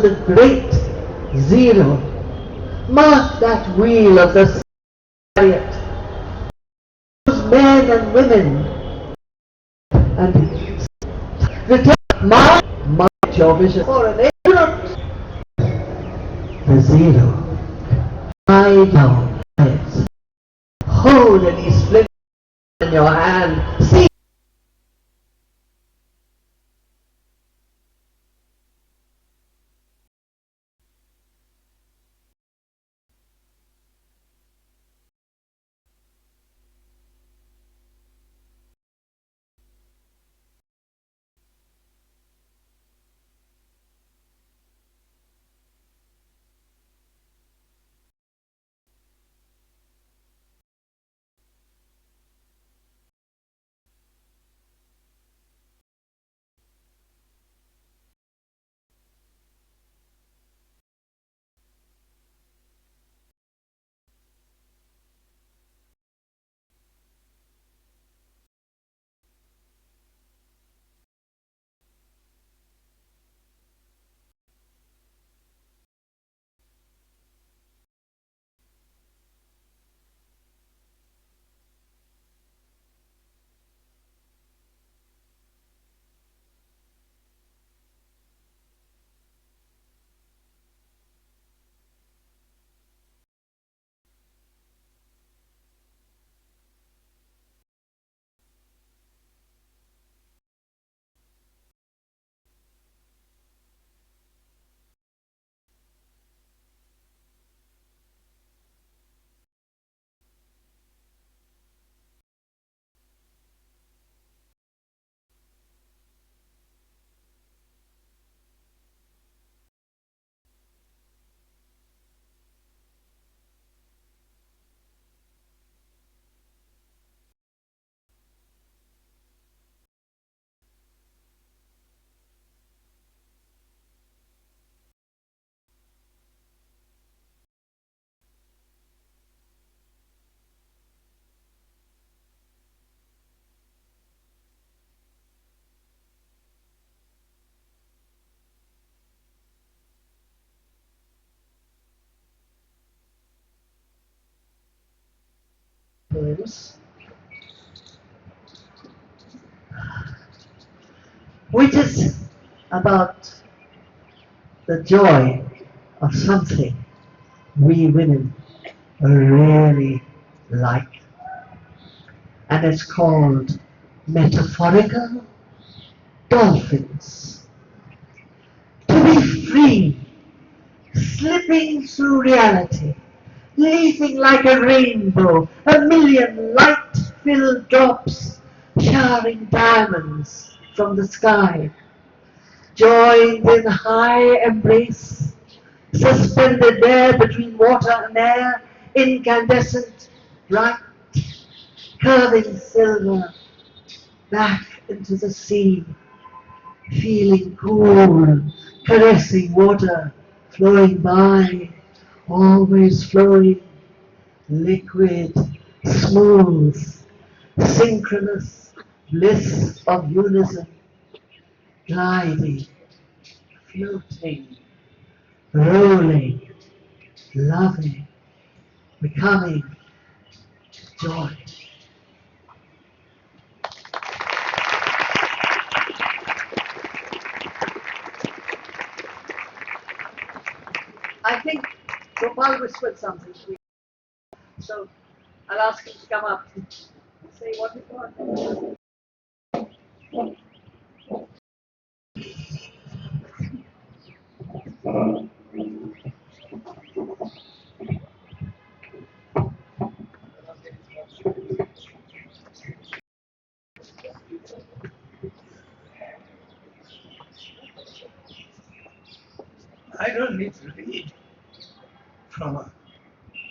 the great zero. Mark that wheel of the chariot. Those men and women and return. Mark your vision for an ignorant. The zero. Lie down. Hold any splinter in your hand. See. Which is about the joy of something we women really like. And it's called metaphorical dolphins. To be free, slipping through reality, leaping like a rainbow, a million light-filled drops showering diamonds from the sky, joined in high embrace, suspended there between water and air, incandescent, bright, curving silver, back into the sea, feeling cool, caressing water, flowing by, always flowing, liquid, smooth, synchronous, bliss of unison, gliding, floating, rolling, loving, becoming joy. I think Gopal whispered something to me, so I'll ask him to come up and say what he thought. I don't need to read from a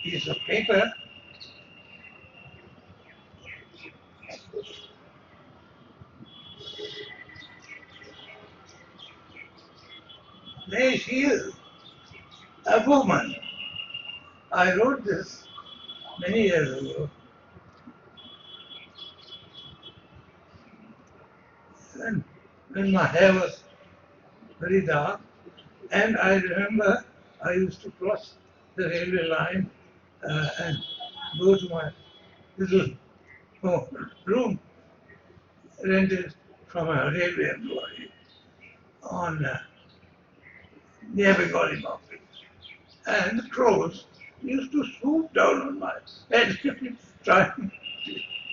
piece of paper. There she is, a woman. I wrote this many years ago. And when my hair was very dark, And I remember I used to cross the railway line and go to my little room rented from a railway employee on near Bengali market. And the crows used to swoop down on my head, trying,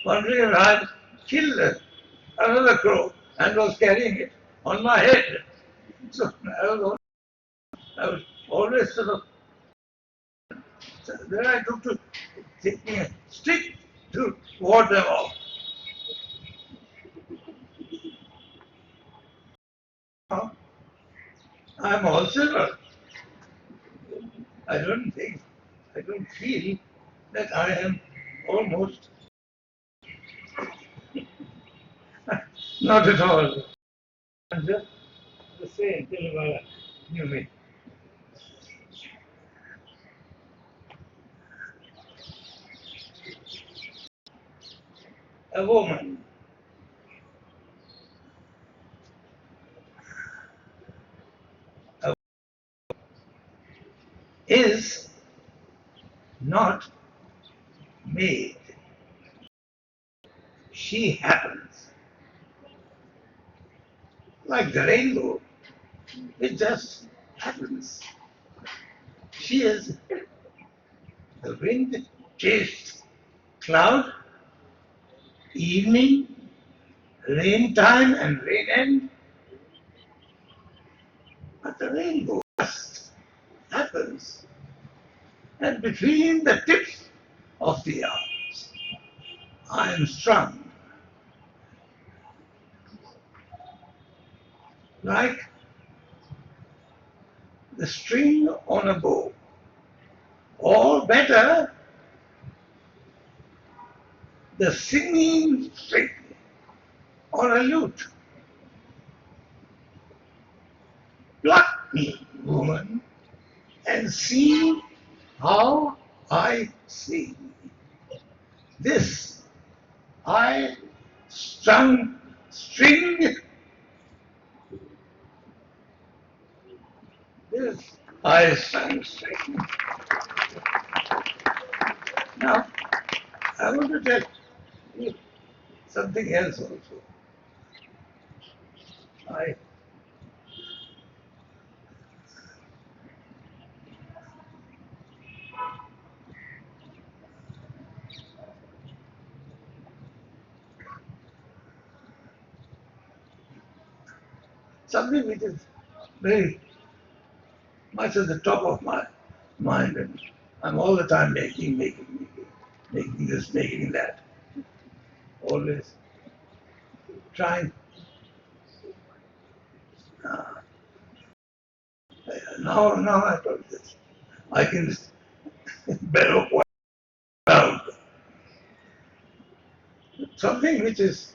wondering if I had killed another crow and was carrying it on my head. So I was always sort of, then I took to taking a stick to ward them off. Now, I'm all silver. I don't think, I don't feel that I am almost, not at all. I'm just the same till you me. A woman is not made. She happens. Like the rainbow. It just happens. She is the wind chased cloud, evening, rain time and rain end. But the rainbow just happens. And between the tips of the arms, I am strung like the string on a bow, or better, the singing string on a lute. Pluck me, woman, and see how I sing. This I strung string, this I strung string. Now, I want to tell you something else also. I something which is very much at the top of my mind, and I'm all the time making this, making that. Always trying. Uh, now I told this. I can bellow quite loud. Something which is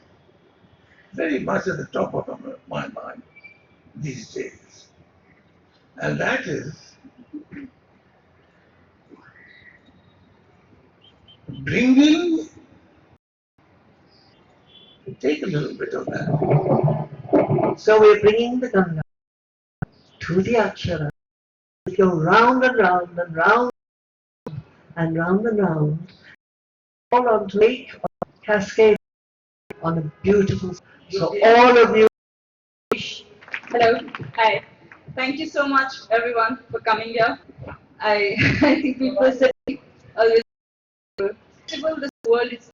very much at the top of my mind these days, and that is bringing. Take a little bit of that. So we're bringing the Ganga to the Akshara. We go round and round and round and round and round, all onto lake cascade on a beautiful. So all of you. Hello. Hi. Thank you so much, everyone, for coming here. I think people say always festival this world is,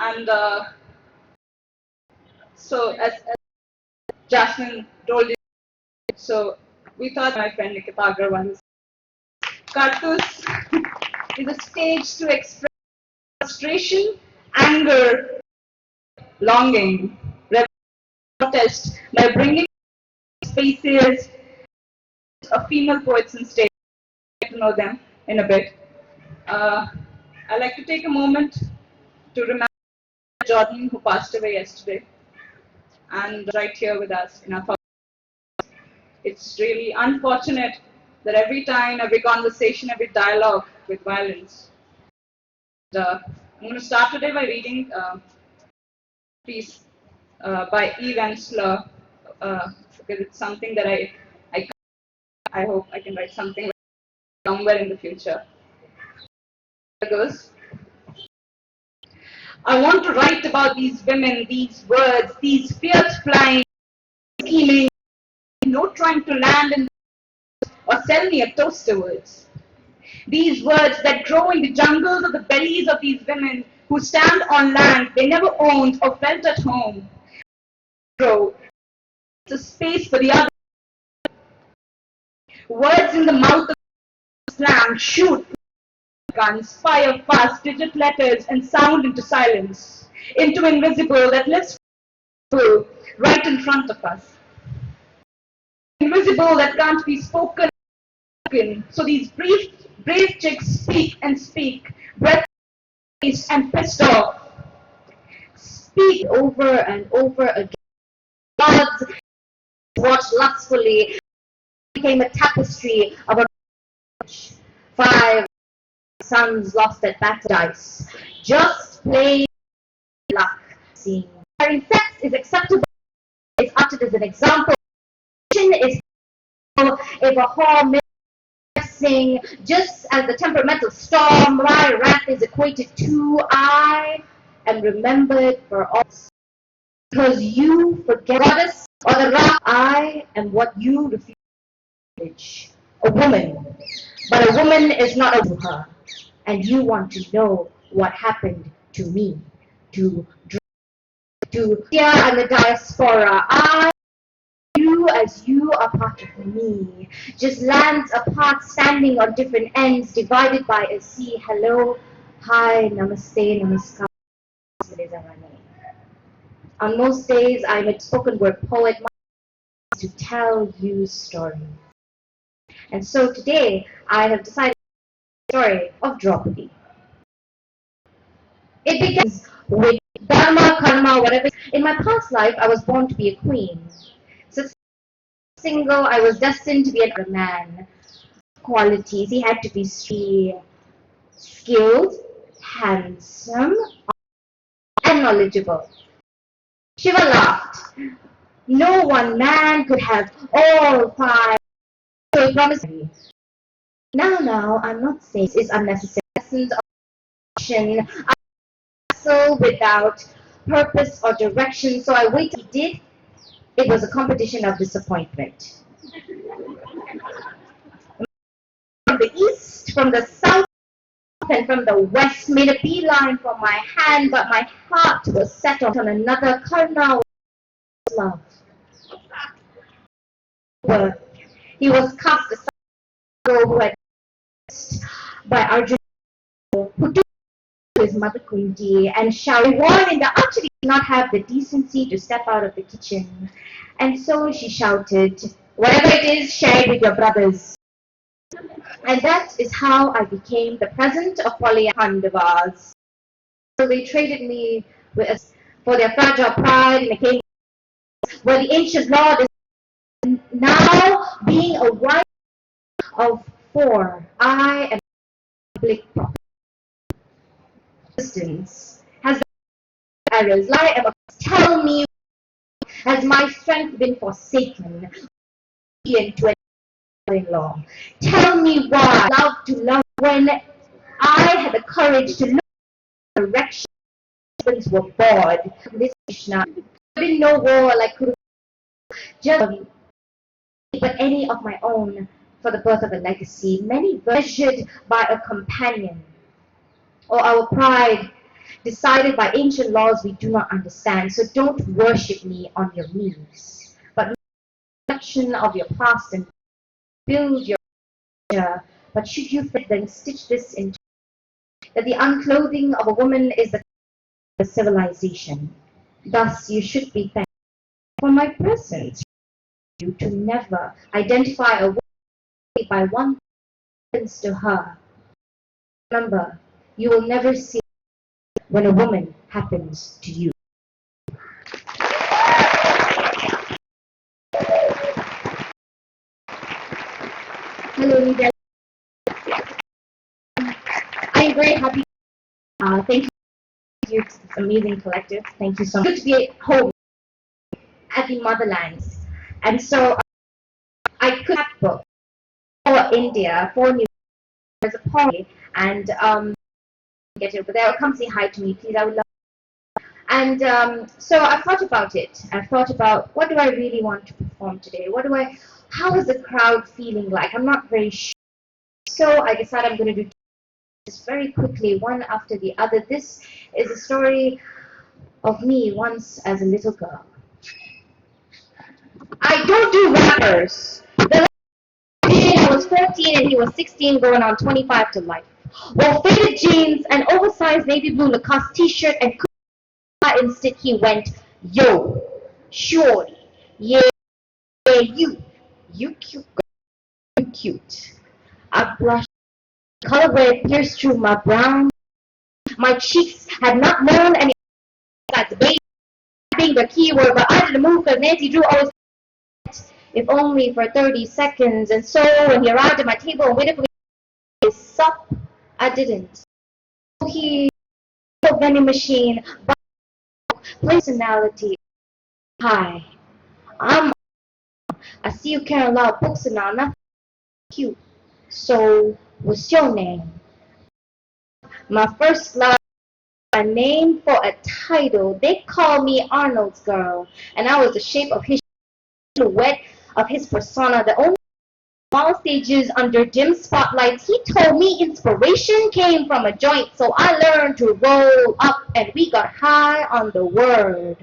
and so as Jasmine told you, so we thought my friend Nikita Agarwal, Kartoos is a stage to express frustration, anger, longing, protest by bringing spaces of female poets on stage. Get to know them in a bit. I'd like to take a moment to remember Jordan, who passed away yesterday, and right here with us in our thoughts. It's really unfortunate that every time, every conversation, every dialogue with violence. I'm going to start today by reading a piece by E. Van Slur, because it's something that I hope I can write something somewhere in the future. There goes. I want to write about these women, these words, these fierce flying, scheming, no trying to land in or sell me a toaster words. These words that grow in the jungles of the bellies of these women who stand on land they never owned or felt at home. Grow. It's a space for the other. Words in the mouth of slang shoot guns, fire fast, digit letters, and sound into silence, into invisible that lives right in front of us. Invisible that can't be spoken. So these brave chicks speak and speak, breathless and pissed off, speak over and over again. Gods watch lustfully became a tapestry of a 5 sons lost at back dice. Just plain luck. Seeing having sex is acceptable. It's uttered as an example. Is if a whore missing, just as the temperamental storm, my wrath is equated to I am remembered for all. Because you forget goddess or the wrath, I am what you refuse. A woman. But a woman is not a her. And you want to know what happened to me, to here and the diaspora. I, you as you are part of me, just lands apart, standing on different ends, divided by a sea. Hello, hi, namaste, namaskar. On most days, I'm a spoken word poet to tell you stories. And so today, I have decided the story of Draupadi. It begins with dharma, karma, whatever. In my past life, I was born to be a queen. So single, I was destined to be a man. Qualities, he had to be skilled, handsome, and knowledgeable. Shiva laughed. No one man could have all 5. So he promised me. Now, I'm not saying this is unnecessary. Lessons of action, without purpose or direction, so I waited. He did. It was a competition of disappointment. From the east, from the south, and from the west made a beeline for my hand, but my heart was set on another Karna love. He was cast aside who had by Arjuna, who took his mother Kunti and shouted, "One in the archery did not have the decency to step out of the kitchen." And so she shouted, "Whatever it is, share it with your brothers." And that is how I became the present of Pandavas. So they traded me for their fragile pride in a king where the ancient law is now being a wife of 4. I am public property. Existence has the errors lie ever. Tell me, has my strength been forsaken to in-law? Tell me why love to love when I had the courage to look in the direction husbands were bored. This Krishna didn't know war like just but any of my own for the birth of a legacy, many measured by a companion, or our pride decided by ancient laws we do not understand. So don't worship me on your knees, but reflection of your past and build your future. But should you then stitch this into that the unclothing of a woman is the civilization. Thus you should be thankful for my presence. You to never identify a woman by one happens to her. Remember, you will never see when a woman happens to you. Hello, Nidal. I'm very happy. Thank you to this amazing collective. Thank you so much. Good to be at home at the motherland. And so I could have book for India, for New Zealand, as a poem, and get it over there. Come say hi to me, please. I would love. And so I've thought about it. I've thought about what do I really want to perform today? How is the crowd feeling like? I'm not very sure. So I decided I'm going to do this very quickly, one after the other. This is a story of me once as a little girl. I don't do rappers. The I was 14 and he was 16, going on 25 to life. Well, faded jeans, an oversized navy blue Lacoste t-shirt, and instead he went, yo, shorty, yeah, you cute girl, you cute. I blushed, color red pierced through my brown. My cheeks had not known any besides baby being the key word, but I didn't move because Nancy Drew always, if only for 30 seconds. And so when he arrived at my table and waited for me to sup, I didn't. He a vending machine, personality. Hi, I see you carry a lot of books and now not cute. So what's your name? My first love, a name for a title. They call me Arnold's girl, and I was the shape of his silhouette, of his persona. The only small stages under dim spotlights, he told me inspiration came from a joint, so I learned to roll up, and we got high on the word.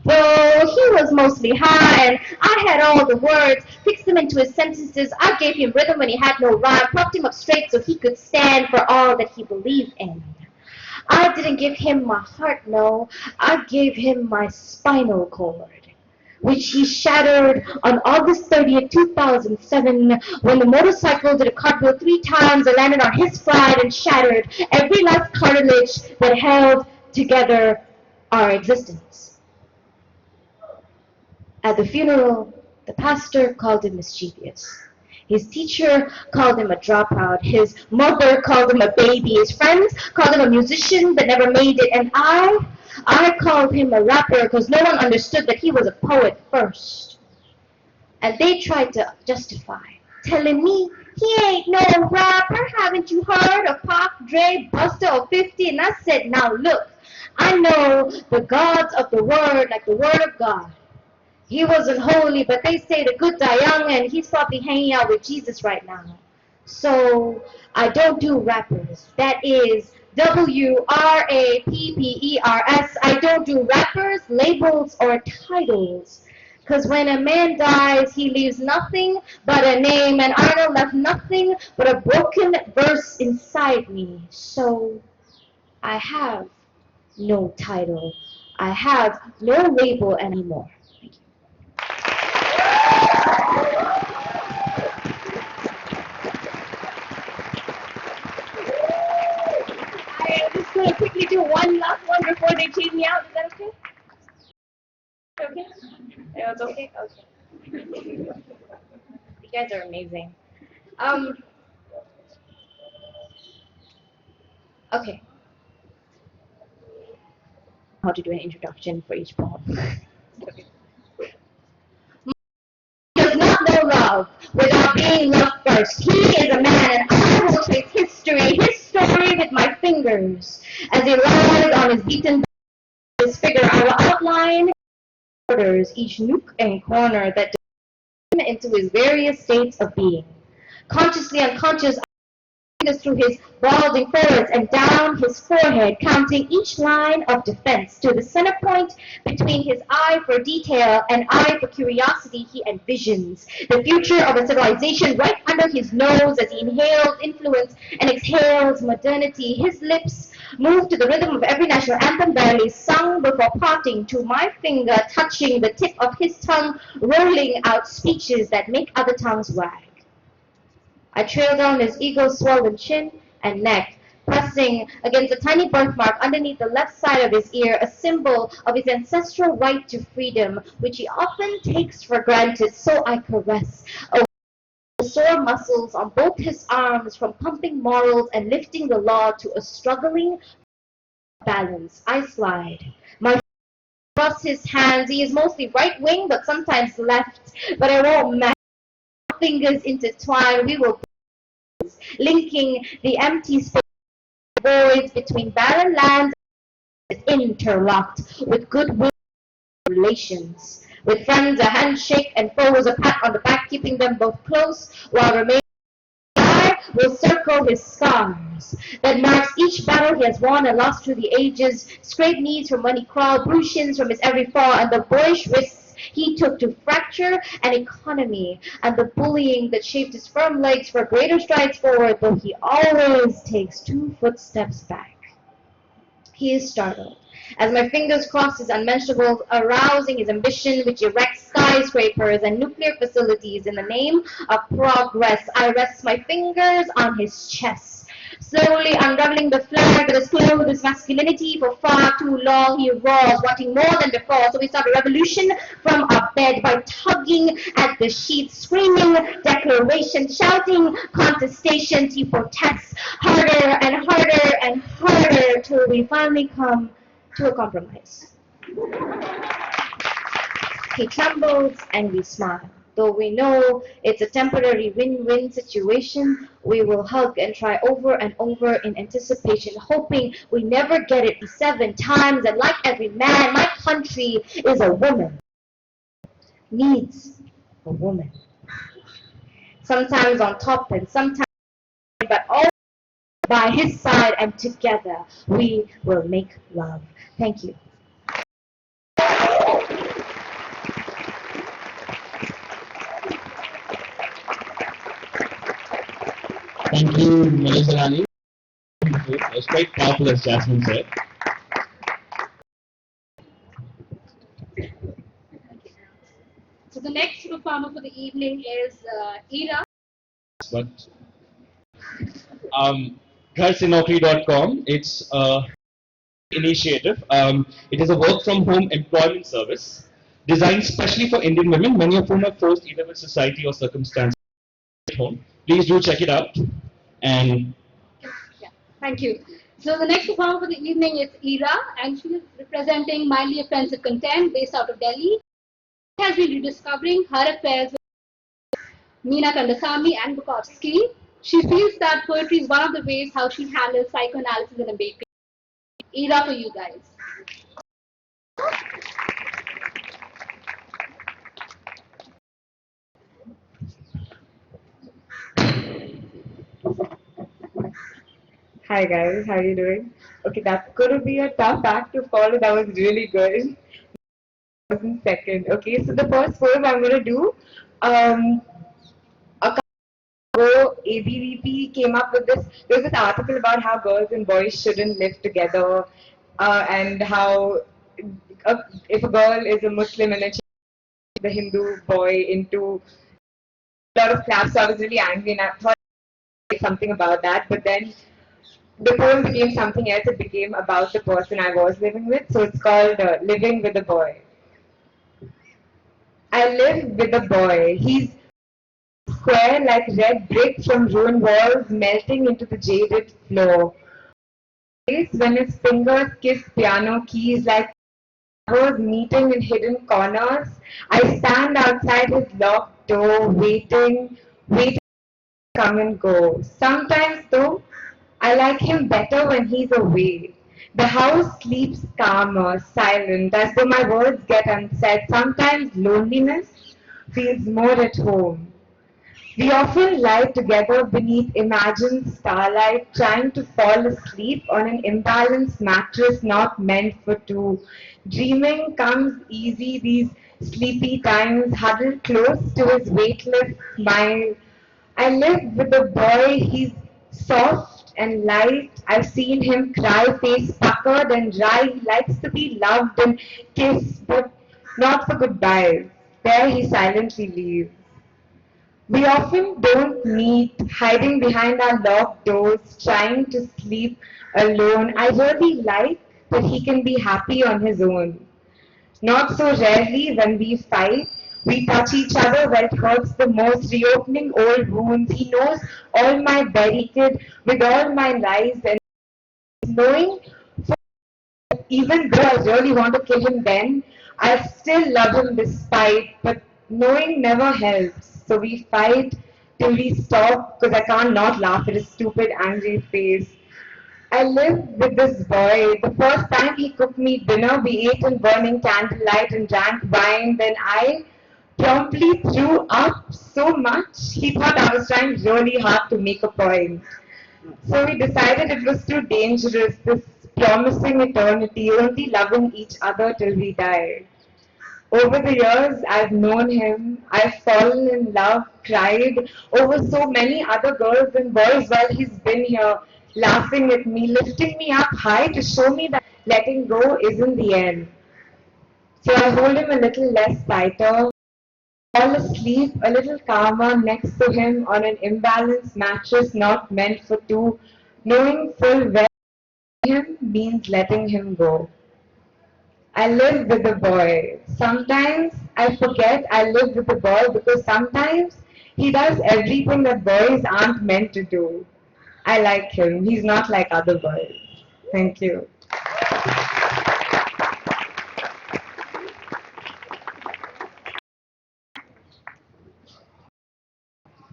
Well, he was mostly high, and I had all the words, fixed them into his sentences. I gave him rhythm when he had no rhyme, propped him up straight so he could stand for all that he believed in. I didn't give him my heart, no, I gave him my spinal cord, which he shattered on August 30th, 2007, when the motorcycle did a cartwheel 3 times and landed on his flat and shattered every last cartilage that held together our existence. At the funeral, the pastor called him mischievous. His teacher called him a dropout. His mother called him a baby. His friends called him a musician that never made it. And I called him a rapper because no one understood that he was a poet first. And they tried to justify, telling me he ain't no rapper. Haven't you heard of Pac, Dre, Buster, or 50? And I said, now look, I know the gods of the word like the word of God. He wasn't holy, but they say the good die young, and he's probably hanging out with Jesus right now. So I don't do rappers. That is WRAPPERS. I don't do rappers, labels, or titles. Because when a man dies, he leaves nothing but a name, and Arnold left nothing but a broken verse inside me. So I have no title. I have no label anymore. I'm just going to quickly do one last one before they change me out. Is that okay? Okay? Yeah, it's okay? Okay. You guys are amazing. Okay. How to do an introduction for each poem. Okay. Does not know love without being loved first. He is a man, and I will trace his story with my fingers. As he lies on his beaten his figure, I will outline orders, each nook and corner that him into his various states of being. Consciously unconscious, through his balding forehead and down his forehead, counting each line of defense to the center point between his eye for detail and eye for curiosity. He envisions the future of a civilization right under his nose as he inhales influence and exhales modernity. His lips move to the rhythm of every national anthem barely sung before parting, to my finger touching the tip of his tongue, rolling out speeches that make other tongues wag. I trail down his ego-swollen chin and neck, pressing against a tiny birthmark underneath the left side of his ear, a symbol of his ancestral right to freedom, which he often takes for granted. So I caress the sore muscles on both his arms from pumping morals and lifting the law to a struggling balance. I slide my across his hands. He is mostly right wing, but sometimes left. But I won't matter. Fingers intertwined, we will linking the empty space voids between barren lands is interlocked with goodwill relations. With friends, a handshake, and foes, a pat on the back, keeping them both close while remaining will circle his scars that marks each battle he has won and lost through the ages, scraped knees from when he crawled, bruised shins from his every fall, and the boyish risks he took to fracture an economy, and the bullying that shaped his firm legs for greater strides forward, though he always takes 2 footsteps back. He is startled as my fingers cross his unmentionables, arousing his ambition, which erects skyscrapers and nuclear facilities in the name of progress. I rest my fingers on his chest, slowly unraveling the flag that has clothed his masculinity for far too long. He roars, wanting more than before, so we start a revolution from our bed by tugging at the sheets, screaming declarations, shouting contestations. He protests harder and harder and harder till we finally come to a compromise. He trembles and we smile. Though we know it's a temporary win-win situation, we will hug and try over and over in anticipation, hoping we never get it 7 times. And like every man, my country is a woman, needs a woman. Sometimes on top and sometimes, but always by his side, and together we will make love. Thank you. Thank you, Melissa Rani. It was quite powerful, as Jasmine said. So the next performer for the evening is Ira. But GharSeNaukri.com, it's a initiative. It is a work from home employment service designed specially for Indian women, many of whom are forced either with society or circumstances at home. Please do check it out. And Yeah, thank you. So the next performer for the evening is Ira, and she is representing mildly offensive content based out of Delhi. She has been rediscovering her affairs with Meena Kandasamy and Bukowski. She feels that poetry is one of the ways how she handles psychoanalysis in a bakery. Ira for you guys. Hi guys, how are you doing? Okay, that's gonna be a tough act to follow. That was really good. I was in second. Okay, so the first poem I'm gonna do, a couple ago, ABVP came up with this. There was this article about how girls and boys shouldn't live together, and how if a girl is a Muslim and then she the Hindu boy into a lot of class. So I was really angry and I thought something about that, but then the poem became something else. It became about the person I was living with. So it's called Living with a Boy. I live with a boy. He's square like red brick from ruined walls melting into the jaded floor. When his fingers kiss piano keys like flowers meeting in hidden corners, I stand outside his locked door waiting to come and go. Sometimes though, I like him better when he's away. The house sleeps calmer, silent, as though my words get unsaid. Sometimes loneliness feels more at home. We often lie together beneath imagined starlight, trying to fall asleep on an imbalanced mattress not meant for two. Dreaming comes easy these sleepy times, huddled close to his weightless smile. I live with a boy, he's soft and light. I've seen him cry, face puckered and dry. He likes to be loved and kissed, but not for goodbyes. There he silently leaves. We often don't meet, hiding behind our locked doors, trying to sleep alone. I really like that he can be happy on his own. Not so rarely when we fight, we touch each other where it hurts the most, reopening old wounds. He knows all my buried with all my lies and knowing even though I really want to kill him then, I still love him despite, but knowing never helps. So we fight till we stop because I can't not laugh at his stupid angry face. I lived with this boy. The first time he cooked me dinner, we ate in burning candlelight and drank wine. Then I promptly threw up so much, he thought I was trying really hard to make a point. So we decided it was too dangerous, this promising eternity, only loving each other till we die. Over the years, I've known him, I've fallen in love, cried over so many other girls and boys while he's been here, laughing at me, lifting me up high to show me that letting go isn't the end. So I hold him a little less tighter, fall asleep a little calmer next to him on an imbalanced mattress not meant for two, knowing full well him means letting him go. I live with the boy. Sometimes I forget I live with the boy because sometimes he does everything that boys aren't meant to do. I like him. He's not like other boys. Thank you.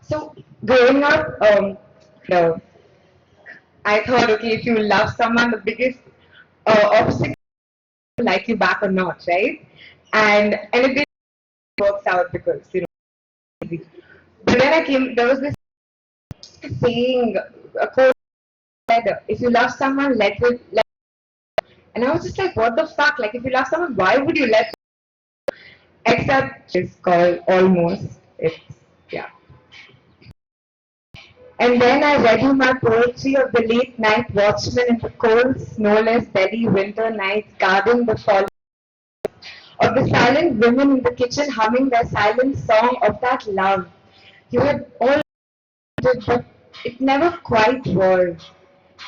So growing up, no, I thought, okay, if you love someone, the biggest obstacle is like you back or not, right? And it works out because easy. But then I came, there was this saying, a quote said, if you love someone, let it. And I was just like, what the fuck? Like, if you love someone, why would you let? Except it's called almost. It's yeah. And then I read you my poetry of the late night watchman in the cold, snowless Delhi winter nights guarding the fall, of the silent women in the kitchen humming their silent song of that love. You had all it, but it never quite was.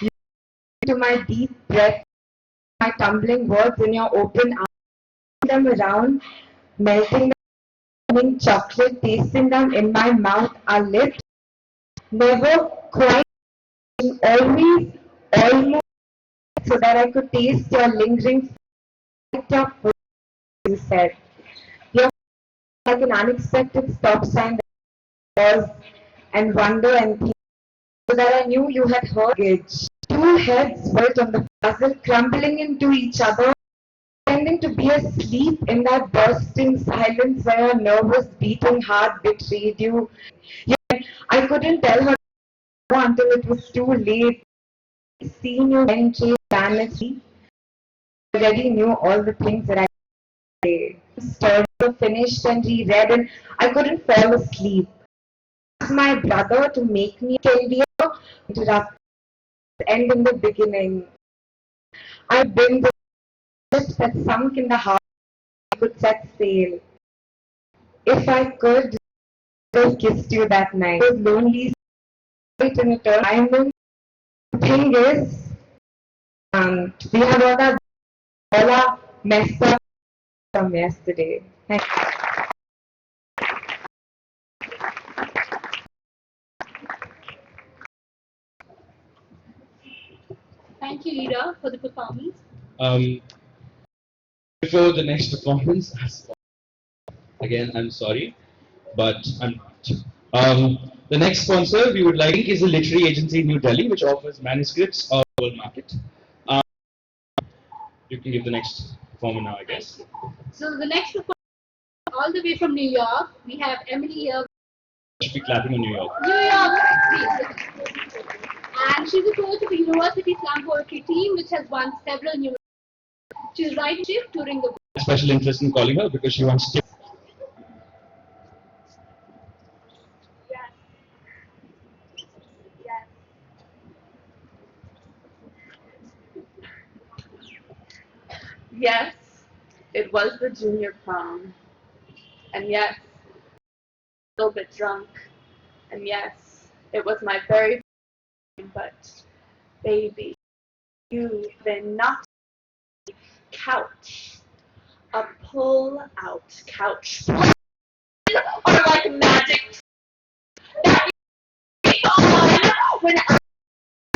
You to my deep breath, my tumbling words in your open arms, them around, melting them, chocolate, tasting them in my mouth, our lips, never quite, always, almost, so that I could taste your lingering, your food, you said. You're like an unexpected stop sign that pause and wonder and think, so that I knew you had heard it. Two heads built on the puzzle, crumbling into each other, pretending to be asleep in that bursting silence where your nervous beating heart betrayed you. Yet I couldn't tell her until it was too late. Seen you penetrate vanity, already knew all the things that I say. Stories were finished and reread, and I couldn't fall asleep. I asked my brother to make me can be interrupt the end in the beginning. I've been the ship that sunk in the heart I could set sail. If I could, I would have kissed you that night. It was lonely, sweet and eternal. The thing is, we have all our messed up from yesterday. Thank you. Thank you, Ira, for the performance. Um, Before the next performance, again, I'm sorry, but I'm not. The next sponsor we would like is a literary agency in New Delhi, which offers manuscripts of the world market. Um, you can give the next performer now, I guess. So the next performer, all the way from New York, we have Emily here. Should be clapping in New York. New York, please. And she's a coach of the University Slam Poetry team, which has won several new. She's writing, touring the world. Special interest in calling her because she wants to. Yes, it was the junior prom. And yes, a little bit drunk. And yes, it was my very first time, but baby, you've been knocked couch. A pull-out couch. Or like magic. That on when I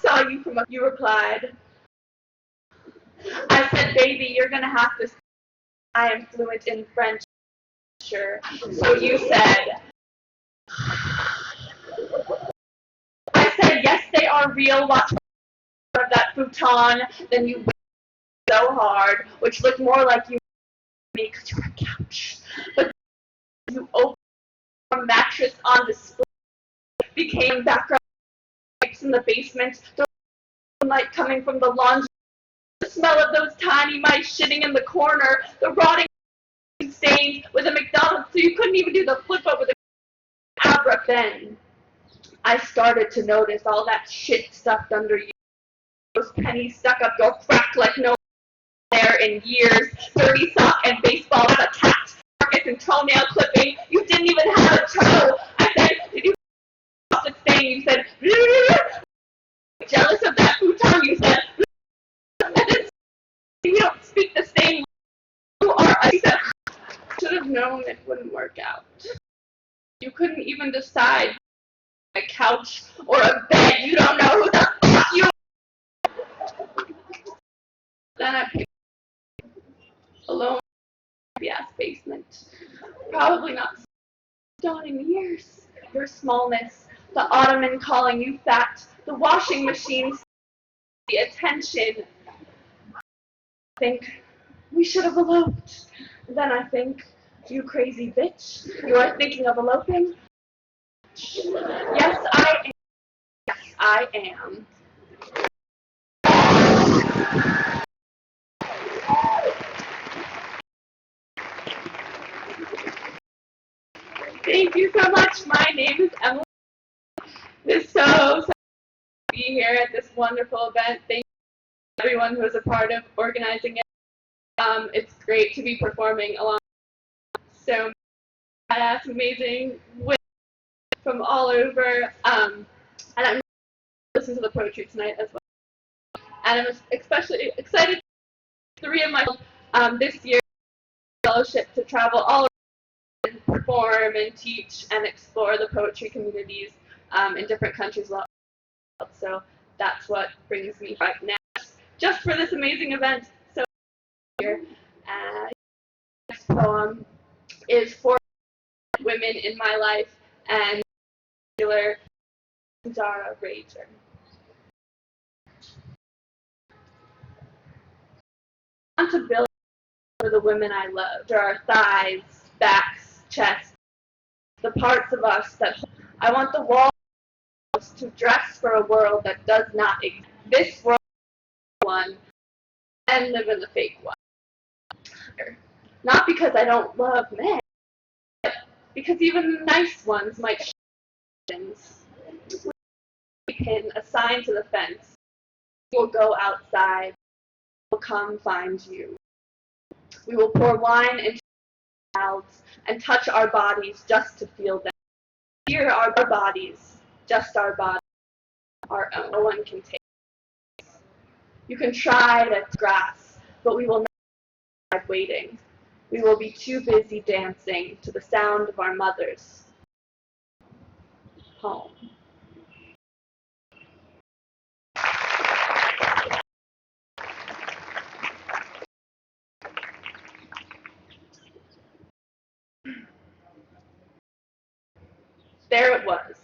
saw you from you replied, I said, baby, you're gonna have to. I am fluent in French. Sure. So you said. I said, yes, they are real. Watch of that futon. Then you went so hard, which looked more like you me because you were a couch. But you opened a mattress on display. Became background lights in the basement. The light coming from the laundry. The smell of those tiny mice shitting in the corner. The rotting stained with a McDonald's, so you couldn't even do the flip up with a abra. Then I started to notice all that shit stuffed under you. Those pennies stuck up your crack like no there in years. Dirty sock and baseball with a cat, circus and toenail clipping. You didn't even have a toe. I said, did you stop it staying? You said, jealous of that futon. You said, you don't speak the same. You are. I said, should have known it wouldn't work out. You couldn't even decide a couch or a bed. You don't know who the fuck you are. Then I picked alone in the ass basement. Probably not done in years. Your smallness, the ottoman calling you fat, the washing machine, the attention. I think we should have eloped. Then I think, you crazy bitch, you are thinking of eloping? Yes, I am. Yes, I am. Thank you so much. My name is Emily. It's so to be here at this wonderful event. Thank you to everyone who was a part of organizing it. It's great to be performing along so badass, amazing women from all over. And I'm listening to the poetry tonight as well. And I'm especially excited. 3 of my this year fellowship to travel all over and perform and teach and explore the poetry communities in different countries. So that's what brings me right now, just for this amazing event. So here, next poem is for women in my life and in particular Zara Rager. I want to build for the women I love. There are thighs, backs, chests, the parts of us that I want the walls to dress for a world that does not exist. This world is one, and live in the fake one. Not because I don't love men, but because even the nice ones might show things. We pin a sign to the fence. We'll go outside. We'll come find you. We will pour wine into our mouths and touch our bodies just to feel them. Here are our bodies, just our bodies, our own. No one can take. You can try to grass, but we will not survive waiting. We will be too busy dancing to the sound of our mothers. Home. There it was.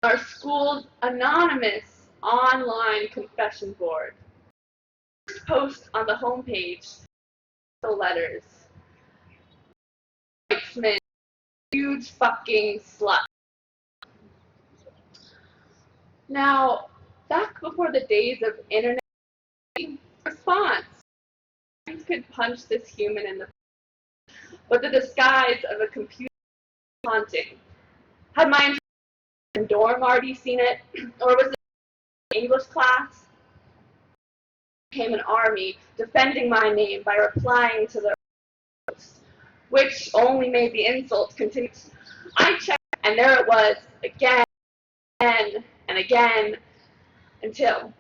Our school's anonymous online confession board. First post on the homepage, the letters. Smith, huge fucking slut. Now, back before the days of internet response, you could punch this human in the but the disguise of a computer haunting. Had my dorm already seen it, or was it English class? Became an army defending my name by replying to the post, which only made the insults continue. I checked, and there it was again and again until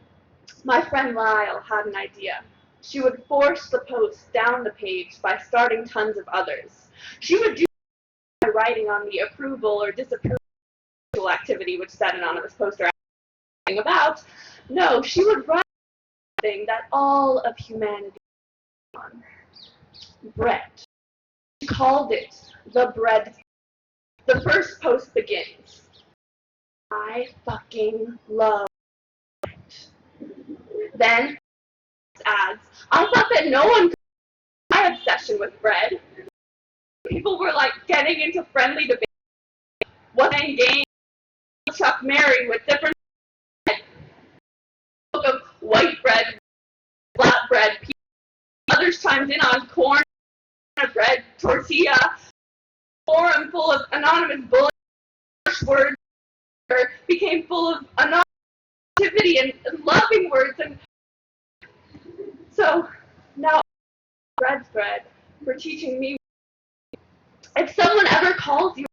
my friend Lyle had an idea. She would force the post down the page by starting tons of others. She would do writing on the approval or disapproval activity, which said anonymous poster about. No, she would write thing that all of humanity on. Bread. She called it the bread. The first post begins. I fucking love it. Then adds, I thought that no one could my obsession with bread. People were like getting into friendly debate, playing games, Chuck Mary with different bread, of white bread, flat bread. Others chimed in on corn, bread, tortilla, forum full of anonymous bullying words became full of anonymity and loving words, and so now bread's bread for teaching me. If someone ever calls you,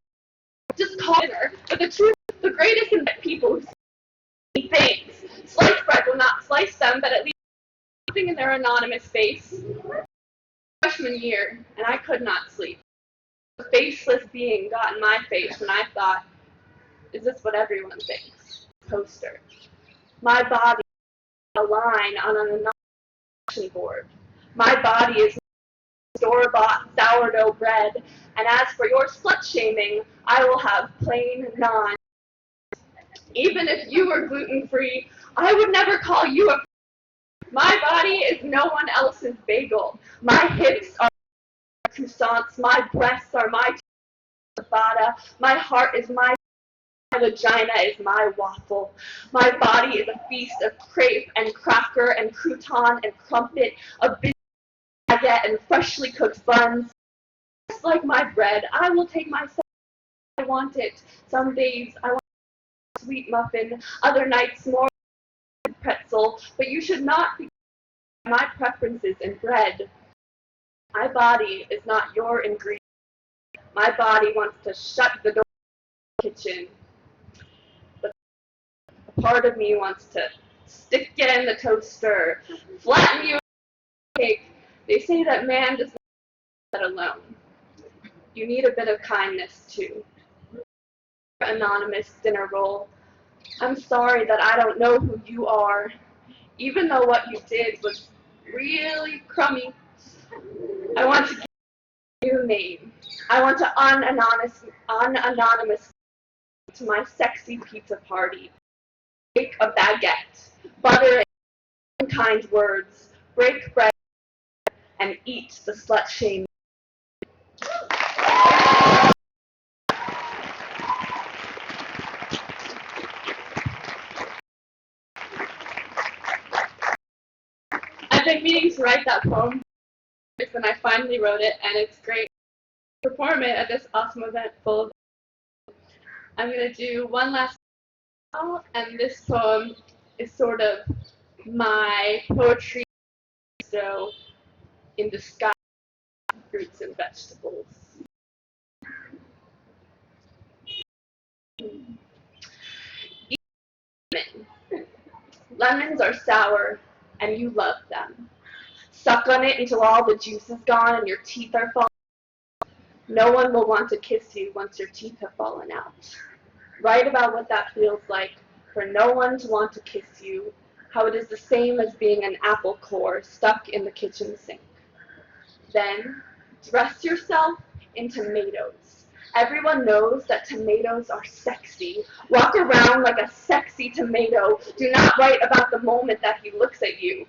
just call her. But the truth, the greatest in people who say things. Sliced bread will not slice them, but at least something in their anonymous face. Freshman year, and I could not sleep. A faceless being got in my face, and I thought, is this what everyone thinks? Poster. My body is a line on an anonymous board. My body is store-bought sourdough bread, and as for your slut-shaming, I will have plain naan. Even if you were gluten-free, I would never call you a. My body is no one else's bagel. My hips are croissants. My breasts are my ciabatta. My heart is my vagina is my waffle. My body is a feast of crepe and cracker and crouton and crumpet, of baguette and freshly cooked buns. Just like my bread, I will take myself. I want it. Some days I want a sweet muffin, other nights more pretzel, but you should not be my preferences in bread. My body is not your ingredient. My body wants to shut the door to the kitchen. But a part of me wants to stick it in the toaster, flatten you cake. They say that man does not let alone. You need a bit of kindness too. Anonymous dinner roll. I'm sorry that I don't know who you are, even though what you did was really crummy. I want to give you a new name. I want to unanonymous to my sexy pizza party. Bake a baguette, butter and kind words, break bread, and eat the slut shame. I've been meaning to write that poem, and I finally wrote it, and it's great to perform it at this awesome event full of. I'm going to do one last poem, and this poem is sort of my poetry so in disguise, fruits and vegetables. Lemons are sour, and you love them. Suck on it until all the juice is gone and your teeth are falling. No one will want to kiss you once your teeth have fallen out. Write about what that feels like for no one to want to kiss you, how it is the same as being an apple core stuck in the kitchen sink. Then, dress yourself in tomatoes. Everyone knows that tomatoes are sexy. Walk around like a sexy tomato. Do not write about the moment that he looks at you.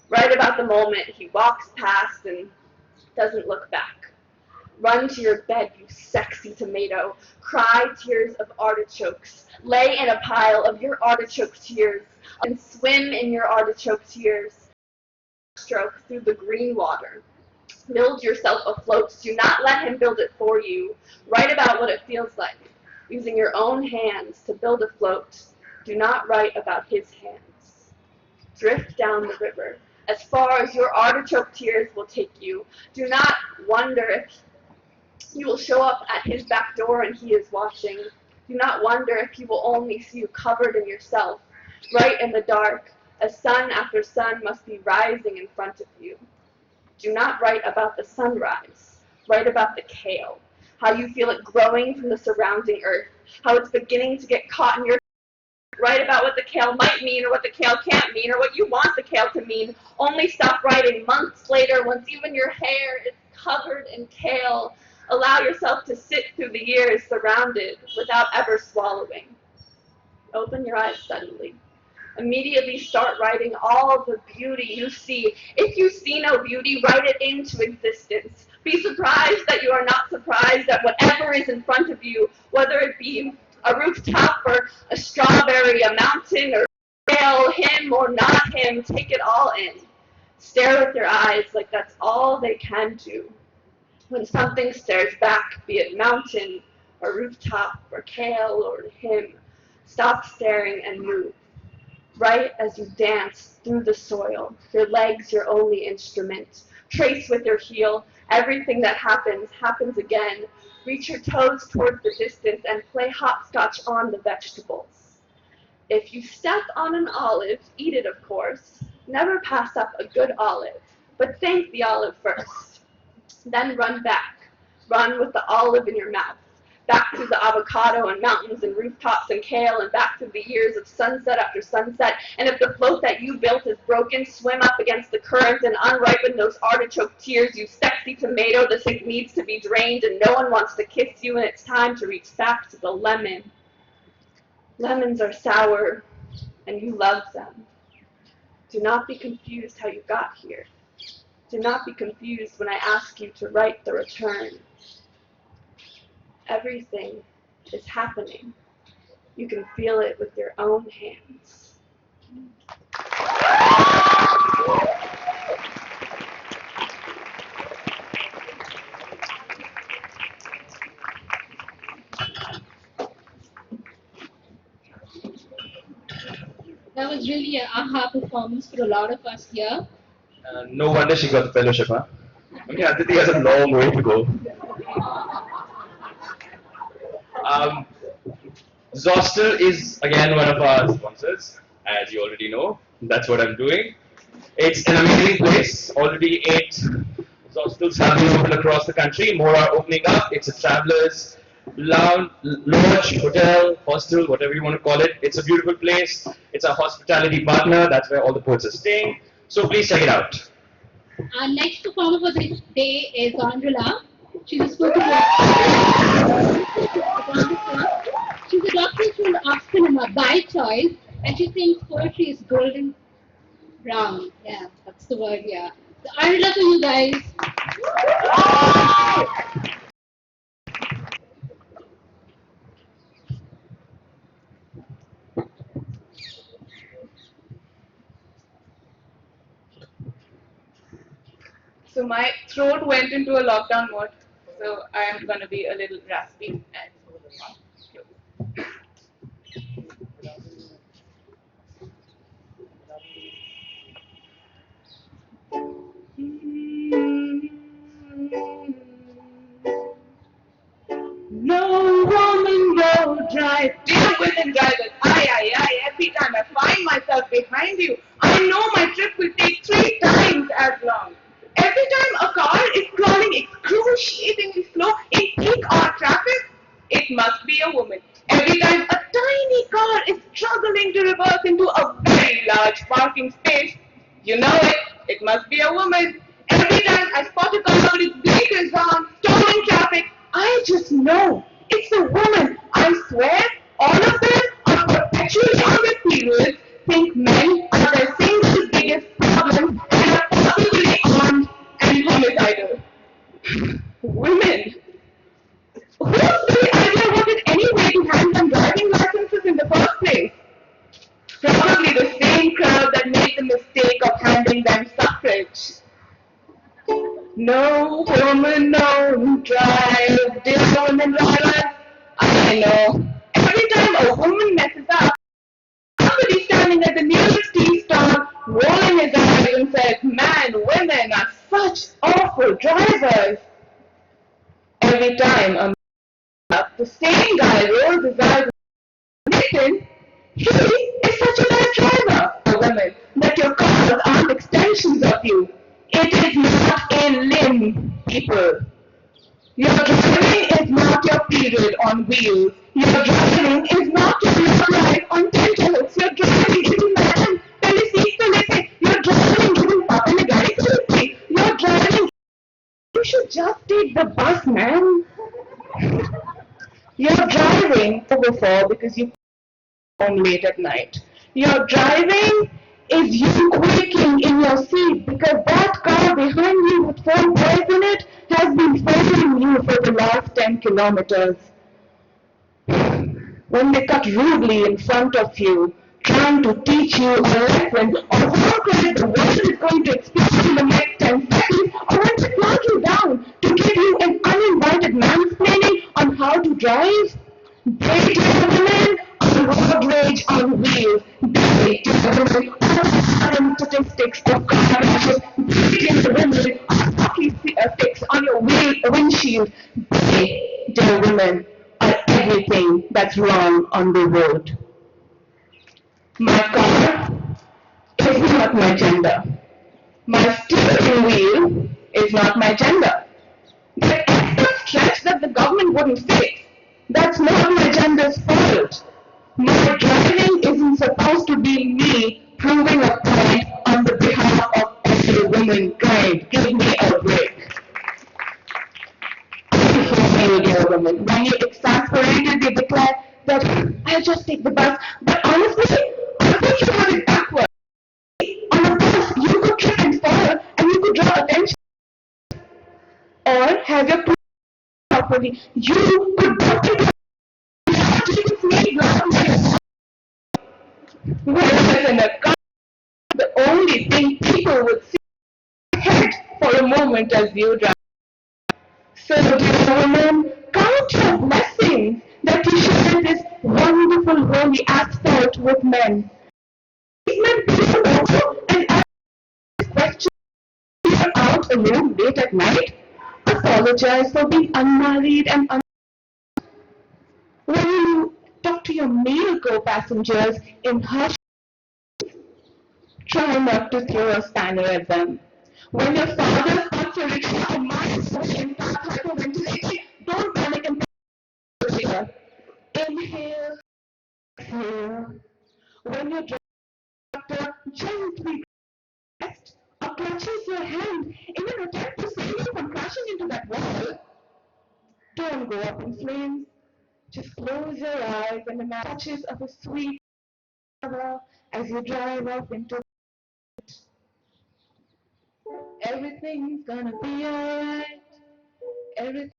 Write about the moment he walks past and doesn't look back. Run to your bed, you sexy tomato. Cry tears of artichokes. Lay in a pile of your artichoke tears and swim in your artichoke tears. Stroke through the green water. Build yourself afloat. Do not let him build it for you. Write about what it feels like, using your own hands to build a float. Do not write about his hands. Drift down the river, as far as your artichoke tears will take you. Do not wonder if you will show up at his back door and he is watching. Do not wonder if he will only see you covered in yourself. Right in the dark, as sun after sun must be rising in front of you. Do not write about the sunrise. Write about the kale, how you feel it growing from the surrounding earth, how it's beginning to get caught in your Write about what the kale might mean or what the kale can't mean or what you want the kale to mean. Only stop writing months later once even your hair is covered in kale. Allow yourself to sit through the years surrounded without ever swallowing. Open your eyes suddenly. Immediately start writing all the beauty you see. If you see no beauty, write it into existence. Be surprised that you are not surprised at whatever is in front of you, whether it be a rooftop or a strawberry, a mountain or a him or not him. Take it all in. Stare with your eyes like that's all they can do. When something stares back, be it mountain or rooftop or kale or him, stop staring and move. Write as you dance through the soil, your legs your only instrument. Trace with your heel. Everything that happens, happens again. Reach your toes towards the distance and play hopscotch on the vegetables. If you step on an olive, eat it of course. Never pass up a good olive, but thank the olive first. Then run back. Run with the olive in your mouth. Back to the avocado and mountains and rooftops and kale and back to the years of sunset after sunset. And if the float that you built is broken, swim up against the current and unripen those artichoke tears, you sexy tomato. The sink needs to be drained and no one wants to kiss you, and it's time to reach back to the lemon. Lemons are sour and you love them. Do not be confused how you got here. Do not be confused when I ask you to write the return. Everything is happening. You can feel it with your own hands. That was really an aha performance for a lot of us here. No wonder she got the fellowship, huh? I mean, Aditi has a long way to go. Zostel is again one of our sponsors, as you already know. That's what I'm doing. It's an amazing place. Already 8 hostels have been opened across the country. More are opening up. It's a traveler's lounge, lodge, hotel, hostel, whatever you want to call it. It's a beautiful place. It's a hospitality partner. That's where all the poets are staying. So please check it out. Our next performer for this day is Andrela. She's a spoken word. She's a doctoral student of cinema by choice, and she thinks poetry is golden brown. Yeah, that's the word, yeah. So Andrela for you guys. So my throat went into a lockdown mode, so I am going to be a little raspy and No woman will drive. Dear women drivers, aye, every time I find myself behind you, I know my trip will take 3 times as long. Every time a car is crawling excruciatingly slow in peak hour traffic, it must be a woman. Every time a tiny car is struggling to reverse into a very large parking space, you know it must be a woman. Every time I spot a car with its blinkers on, stopping traffic, I just know it's a woman. I swear, all of them are perpetually on their periods, think men are their single biggest problem, and are possibly armed and homicidal. Women. Whose silly idea was it anyway to hand them driving licenses in the first place? Probably the same crowd that made the mistake of handing them suffrage. No woman, no drive, dear women drivers. I know. Every time a woman messes up, somebody standing at the nearest tea stall, rolling his eyes and says, man, women are such awful drivers. Every time a man up, the same guy rolls his eyes and says, he is such a bad driver. A woman, that your cars aren't extensions of you. It is not a limb, people. Your driving is not your period on wheels. Your driving is not your love life on tension driving over for because you home late at night. Your driving is you quaking in your seat because that car behind you with 4 boys in it has been following you for the last 10 kilometers. When they cut rudely in front of you, trying to teach you a lesson on how great the world is going to explode in the next 10 seconds, or when they flag you down to give you an uninvited mansplaining on how to drive, they, dear women, are road rage on wheels. They, dear women, are statistics of car crashes. They, dear women, are hockey sticks on your windshield. They, dear women, are everything that's wrong on the road. My car is not my gender. My steering wheel is not my gender. The extra stretch that the government wouldn't fix, that's not my gender's fault. My driving isn't supposed to be me proving a point on the behalf of every womankind. Give me a break. I hear you, dear woman. When you exasperatedly declare that I'll just take the bus, but honestly, I think you have it backwards. On a bus, you could trip and fall, and you could draw attention, or have your properly. You could bump into whereas in a car, the only thing people would see head for a moment as you drive. So, dear woman, count your blessings that you share this wonderful holy asphalt with men. These men pull over and ask questions out alone late at night. Apologize for being unmarried and when you talk to your male co-passengers in hush, try not to throw a spanner at them. When your father starts a rickshaw and minds and starts hyperventilating, don't panic and pressure. Inhale, exhale. When your doctor gently rests or clutches your hand in an attempt to save you from crashing into that wall, don't go up in flames. Just close your eyes and imagine touches of a sweet flower as you drive off into everything's gonna be alright. Everything's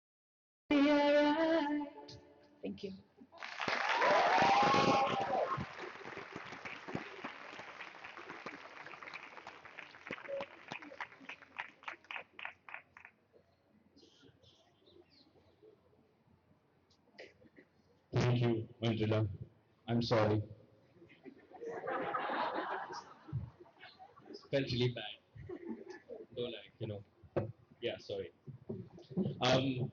gonna be alright. Thank you. Thank you, Angela. I'm sorry. Felt really bad. Though, yeah, sorry. Um,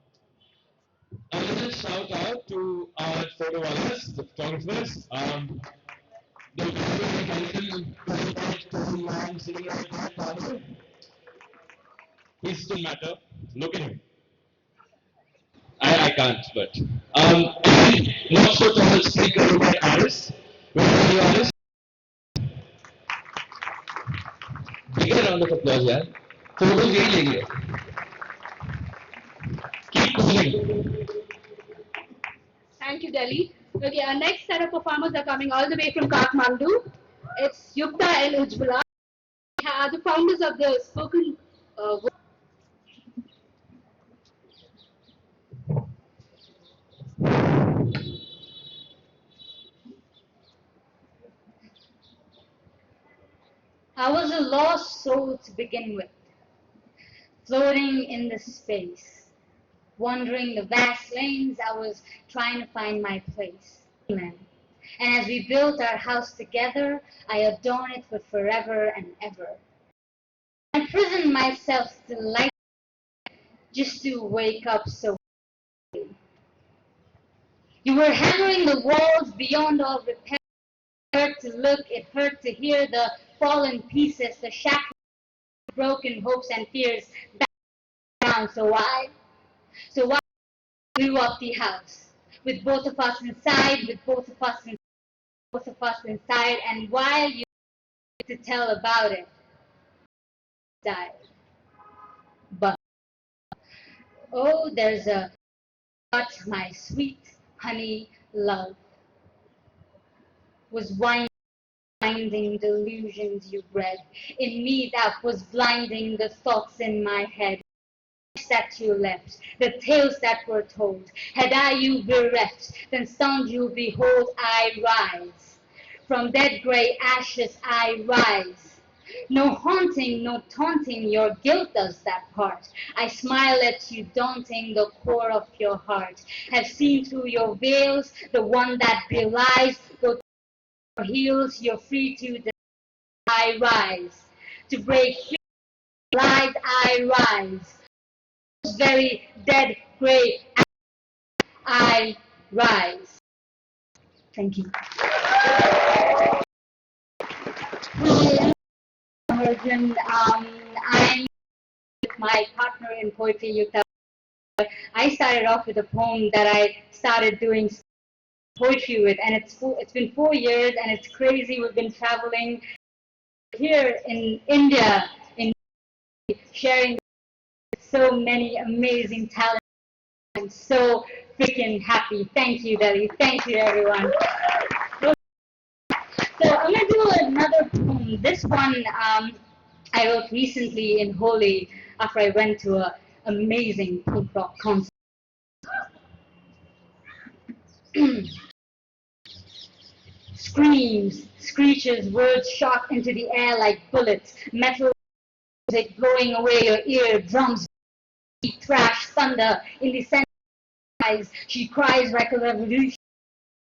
a little shout out to our photo artists, the photographers. The very handsome, pretty man sitting at the corner. He still matter. Look at him. I can't, but and not so tall speaker by Aris. Very honest. Bigger round of applause, yeah. Photos यही लेंगे. Keep going. Thank you, Delhi. Okay, our next set of performers are coming all the way from Kathmandu. It's Yukta and Ujjwala. They are the founders of the spoken word. I was a lost soul to begin with, floating in the space, wandering the vast lanes. I was trying to find my place. Amen. And as we built our house together, I adorned it with forever and ever. I imprisoned myself to light just to wake up so. You were hammering the walls beyond all repair. It hurt to look, it hurt to hear the fallen pieces, the shattered, broken hopes and fears down. So why blew up the house? With both of us inside, both of us inside, and while you to tell about it, died. But oh, there's a but my sweet honey Love was blinding delusions you bred. In me that was blinding the thoughts in my head. That you left, the tales that were told. Had I you bereft, then stunned you behold I rise. From dead grey ashes I rise. No haunting, no taunting, your guilt does that part. I smile at you, daunting the core of your heart. Have seen through your veils the one that belies. Go to your heels, you're free to I rise. To break free lies I rise. Very dead grey I rise. Thank you. Hi, I'm Arjun. I'm with my partner in poetry, Yukta. I started off with a poem that I started doing poetry with, and it's been 4 years, and it's crazy. We've been traveling here in India, in sharing so many amazing talents. I'm so freaking happy. Thank you, Delhi. Thank you, everyone. So I'm gonna do another poem. This one I wrote recently in Holi after I went to an amazing punk rock concert. Screams, screeches, words shot into the air like bullets, metal music blowing away your ear, drums, beat, thrash, thunder, in the center eyes. She cries like a revolution.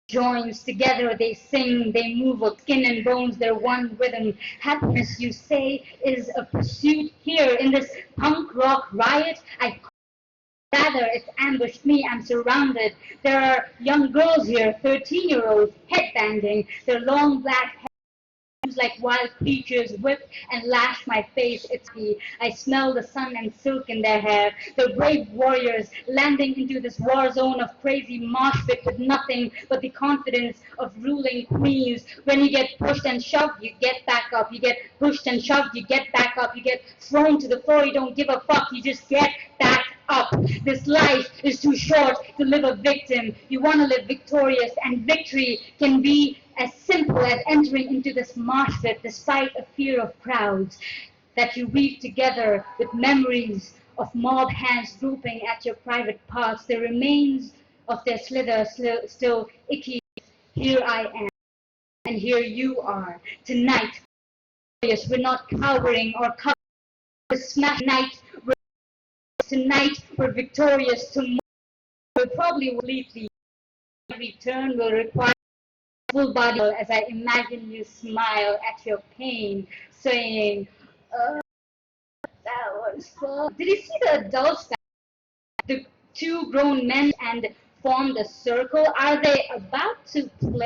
Joins together, they sing, they move of skin and bones, they're one rhythm. Happiness, you say, is a pursuit here in this punk rock riot. I rather it's ambushed me, I'm surrounded. There are young girls here, 13-year-olds, headbanging, their long black hair like wild creatures whip and lash my face. It's me. I smell the sun and silk in their hair. The brave warriors landing into this war zone of crazy mosh pit with nothing but the confidence of ruling queens. When you get pushed and shoved, you get back up. You get pushed and shoved, you get back up. You get thrown to the floor, you don't give a fuck. You just get back up. This life is too short to live a victim. You want to live victorious, and victory can be as simple as entering into this mosh pit despite a fear of crowds that you weave together with memories of mob hands groping at your private parts, the remains of their slither still icky. Here I am, and here you are. Tonight, we're not cowering or covering. We're smash night. Tonight, we're victorious. Tomorrow, we'll probably leave the return will require full body as I imagine you smile at your pain, saying, oh, that was fun. Did you see the adults? The two grown men and formed a circle. Are they about to play?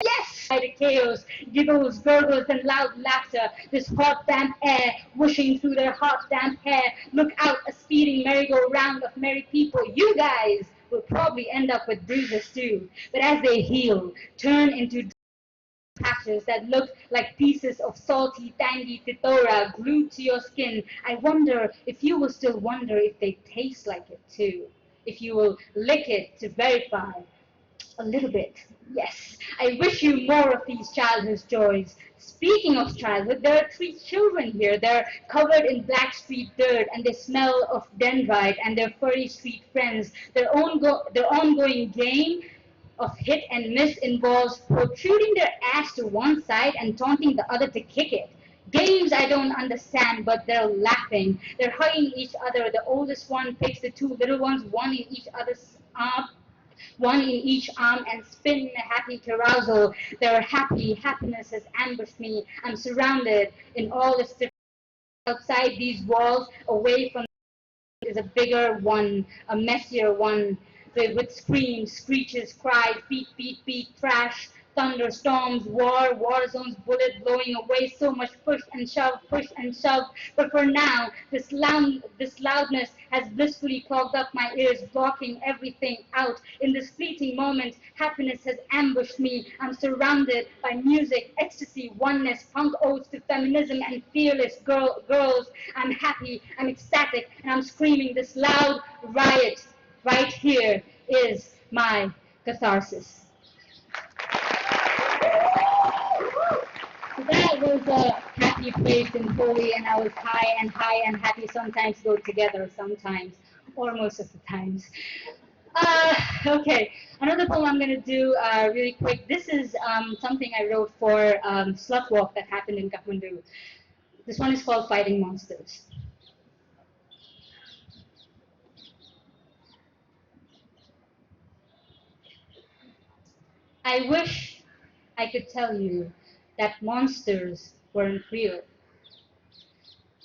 Yes! By the chaos, giggles, gurgles, and loud laughter. This hot, damp air whooshing through their hot, damp hair. Look out, a speeding merry-go-round of merry people. You guys will probably end up with bruises too. But as they heal, turn into patches that look like pieces of salty, tangy titora glued to your skin. I wonder if you will still wonder if they taste like it too. If you will lick it to verify. A little bit, yes. I wish you more of these childhood joys. Speaking of childhood, there are 3 children here. They're covered in black street dirt and they smell of dendrite and their furry street friends. Their ongoing game of hit and miss involves protruding their ass to one side and taunting the other to kick it. Games I don't understand, but they're laughing. They're hugging each other. The oldest one picks the 2 little ones, one in each arm, and spin in a happy carousal. They're happy. Happiness has ambushed me. I'm surrounded in all its different. Outside these walls, away from is a bigger one, a messier one, with screams, screeches, cries, beat, beat, beat, thrash, thunderstorms, war zones, bullet blowing away, so much push and shove. But for now, this loudness has blissfully clogged up my ears, blocking everything out. In this fleeting moment, happiness has ambushed me. I'm surrounded by music, ecstasy, oneness, punk odes to feminism and fearless girls. I'm happy, I'm ecstatic, and I'm screaming this loud riot. Right here is my catharsis. So that was a happy place in Holi, and I was high and happy sometimes go together, sometimes, or most of the times. Okay, another poem I'm going to do really quick. This is something I wrote for Slut Walk that happened in Kathmandu. This one is called Fighting Monsters. I wish I could tell you that monsters weren't real,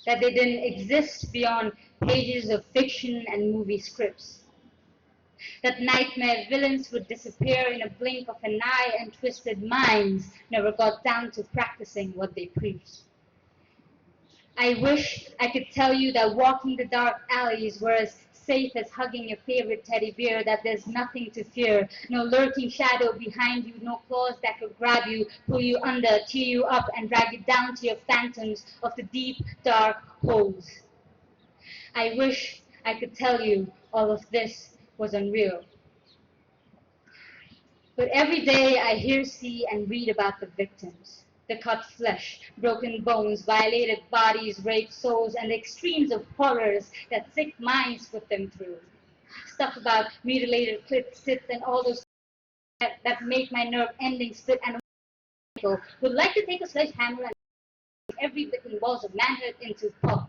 that they didn't exist beyond pages of fiction and movie scripts, that nightmare villains would disappear in a blink of an eye and twisted minds never got down to practicing what they preached. I wish I could tell you that walking the dark alleys were as safe as hugging your favorite teddy bear, that there's nothing to fear, no lurking shadow behind you, no claws that could grab you, pull you under, tear you up, and drag you down to your phantoms of the deep, dark holes. I wish I could tell you all of this was unreal. But every day I hear, see, and read about the victims. The cut flesh, broken bones, violated bodies, raped souls, and the extremes of horrors that sick minds put them through. Stuff about mutilated clits, tits, and all those that make my nerve endings split and would like to take a sledgehammer and every bit and balls of manhood into pulp.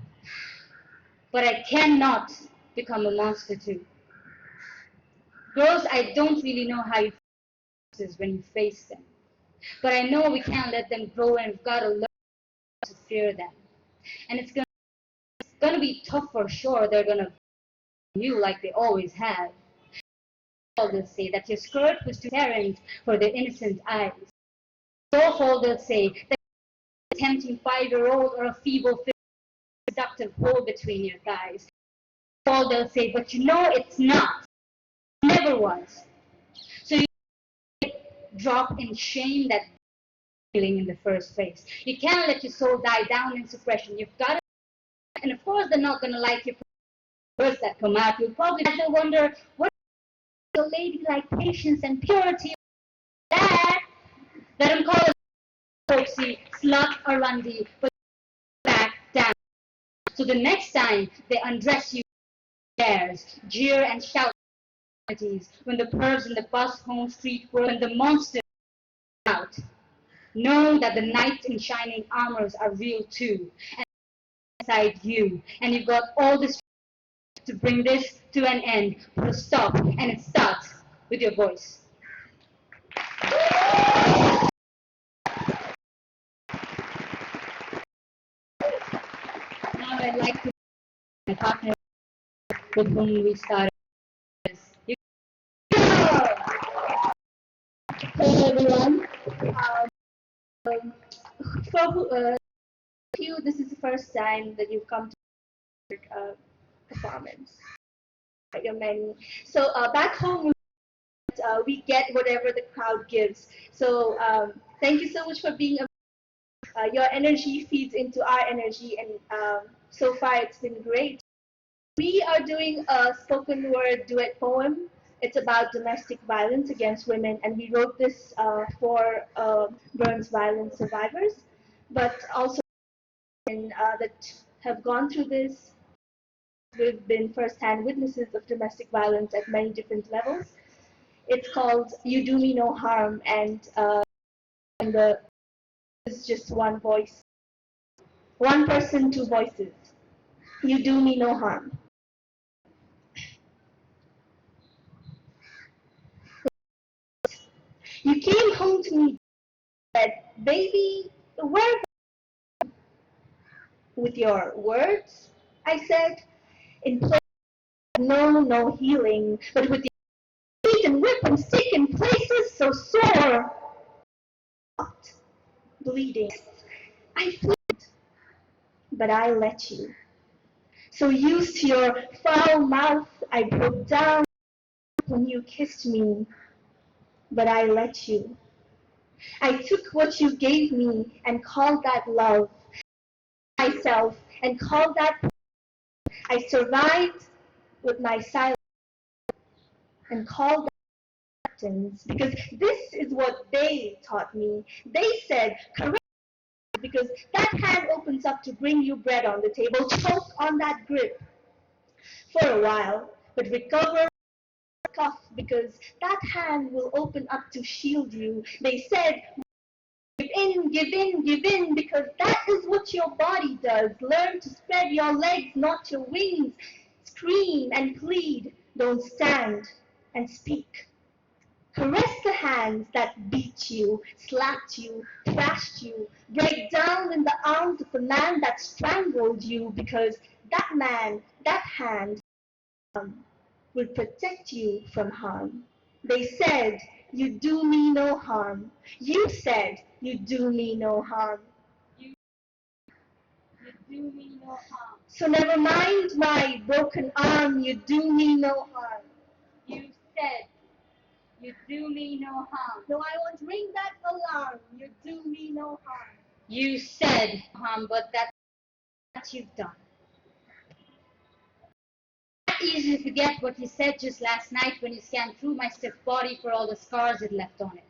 But I cannot become a monster too. Girls, I don't really know how you feel when you face them. But I know we can't let them grow, and we've got to learn to fear them. And it's gonna be tough for sure. They're gonna you like they always have. All they'll say that your skirt was too transparent for their innocent eyes. So all they'll say that you're a tempting 5-year-old or a feeble seductive hole between your thighs. All they'll say, but you know it's not. It never was. So you drop in shame that feeling in the first place. You can't let your soul die down in suppression. You've got to, and of course they're not gonna like your words that come out. You'll probably wonder what is a lady like patience and purity that let them call it folksy, slut or rundy, but back down. So the next time they undress you, jeer and shout when the pervs in the bus home street were when the monsters out. Know that the knights in shining armors are real too, and inside you, and you've got all this to bring this to an end, put a stop, and it starts with your voice. Now I'd like to my partner with whom we started. Hello everyone. For you, this is the first time that you've come to performance. Your many. So back home, we get whatever the crowd gives. So thank you so much for being. Your energy feeds into our energy, and so far it's been great. We are doing a spoken word duet poem. It's about domestic violence against women, and we wrote this for Burns violence survivors, but also that have gone through this. We've been first-hand witnesses of domestic violence at many different levels. It's called "You Do Me No Harm," and the is just one voice, one person, two voices. You do me no harm. You came home to me, said, "Baby, where?" With your words, I said, in place of no healing, but with your beat and whip and stick in places so sore, bleeding. I fled, but I let you. So used to your foul mouth, I broke down when you kissed me, but I let you. I took what you gave me and called that love, myself, and called that. I survived with my silence and called that captains, because this is what they taught me. They said, correct, because that hand opens up to bring you bread on the table. Choke on that grip for a while, but recover, cough, because that hand will open up to shield you. They said, give in, give in, give in, because that is what your body does. Learn to spread your legs, not your wings. Scream and plead. Don't stand and speak. Caress the hands that beat you, slapped you, thrashed you. Break down in the arms of the man that strangled you, because that man, that hand, will protect you from harm. They said, you do me no harm. You said, you do me no harm. You do me no harm. So never mind my broken arm, you do me no harm. You said, you do me no harm. No, I won't ring that alarm, you do me no harm. You said harm, but that's what you've done. It's easy to forget what you said just last night when you scanned through my stiff body for all the scars it left on it.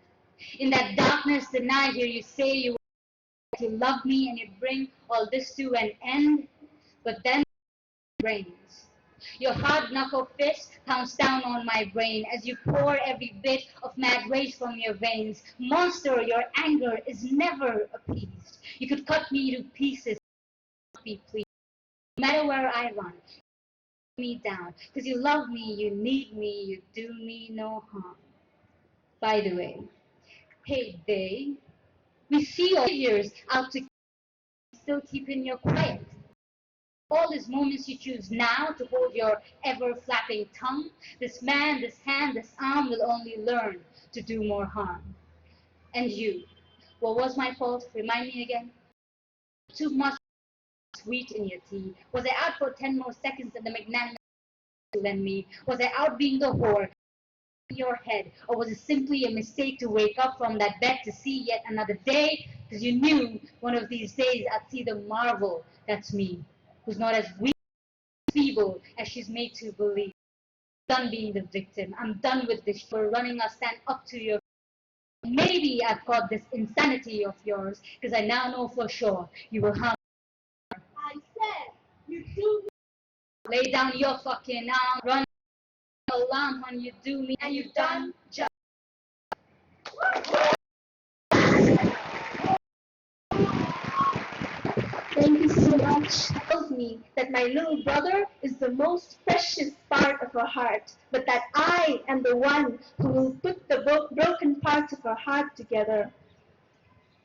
In that darkness the night, hear you say you love me and you'd bring all this to an end, but then it rains. Your hard knuckle fist pounds down on my brain as you pour every bit of mad rage from your veins. Monster, your anger is never appeased. You could cut me to pieces, be pleased. No matter where I run, me down, because you love me, you need me, you do me no harm. By the way, hey they, we see all years out to still keeping your quiet. All these moments you choose now to hold your ever-flapping tongue, this man, this hand, this arm will only learn to do more harm. And you, what was my fault? Remind me again. Too much sweet in your tea. Was I out for 10 more seconds in the magnanimous you lend me? Was I out being the whore in your head? Or was it simply a mistake to wake up from that bed to see yet another day? Because you knew one of these days I'd see the marvel that's me, who's not as weak, feeble as she's made to believe. I'm done being the victim. I'm done with this for running us stand up to your. Maybe I've got this insanity of yours, because I now know for sure you will harm. I said, you do me, Lay down your fucking arm, run alarm when you do me, and you've done just. Thank you so much. Tells me that my little brother is the most precious part of her heart, but that I am the one who will put the broken parts of her heart together.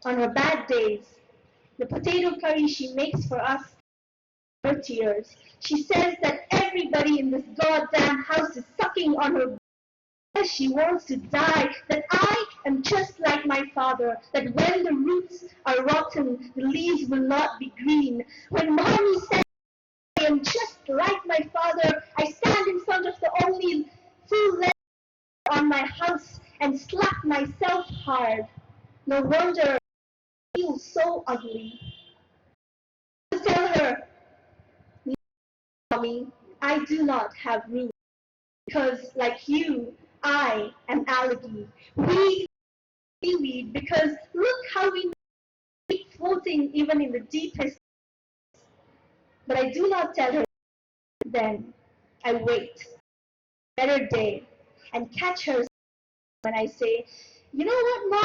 On her bad days, the potato curry she makes for us, her tears. She says that everybody in this goddamn house is sucking on her. She wants to die, that I am just like my father, that when the roots are rotten, the leaves will not be green. When mommy says I am just like my father, I stand in front of the only full letter on my house and slap myself hard. No wonder I feel so ugly. I tell her, no, mommy, I do not have roots, because like you, I am algae. We seaweed, because look how we keep floating even in the deepest. But I do not tell her. Then I wait a better day and catch her when I say, you know what, Mom?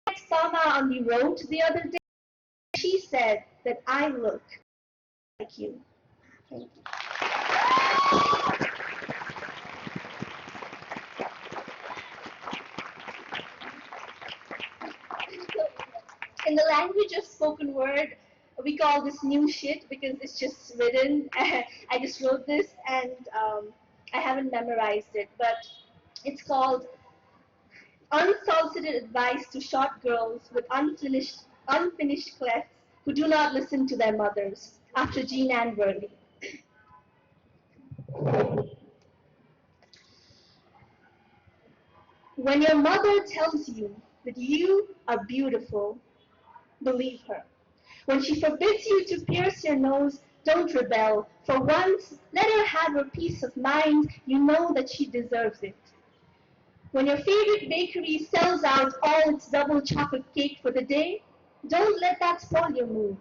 I saw Ma on the road the other day. She said that I look like you. Thank you. In the language of spoken word, we call this new shit because it's just written. I just wrote this and I haven't memorized it, but it's called Unsolicited Advice to Short Girls with Unfinished Clefts Who Do Not Listen to Their Mothers, after Jean Ann Burley. When your mother tells you that you are beautiful, believe her. When she forbids you to pierce your nose, don't rebel. For once, let her have her peace of mind. You know that she deserves it. When your favorite bakery sells out all its double chocolate cake for the day, don't let that spoil your mood.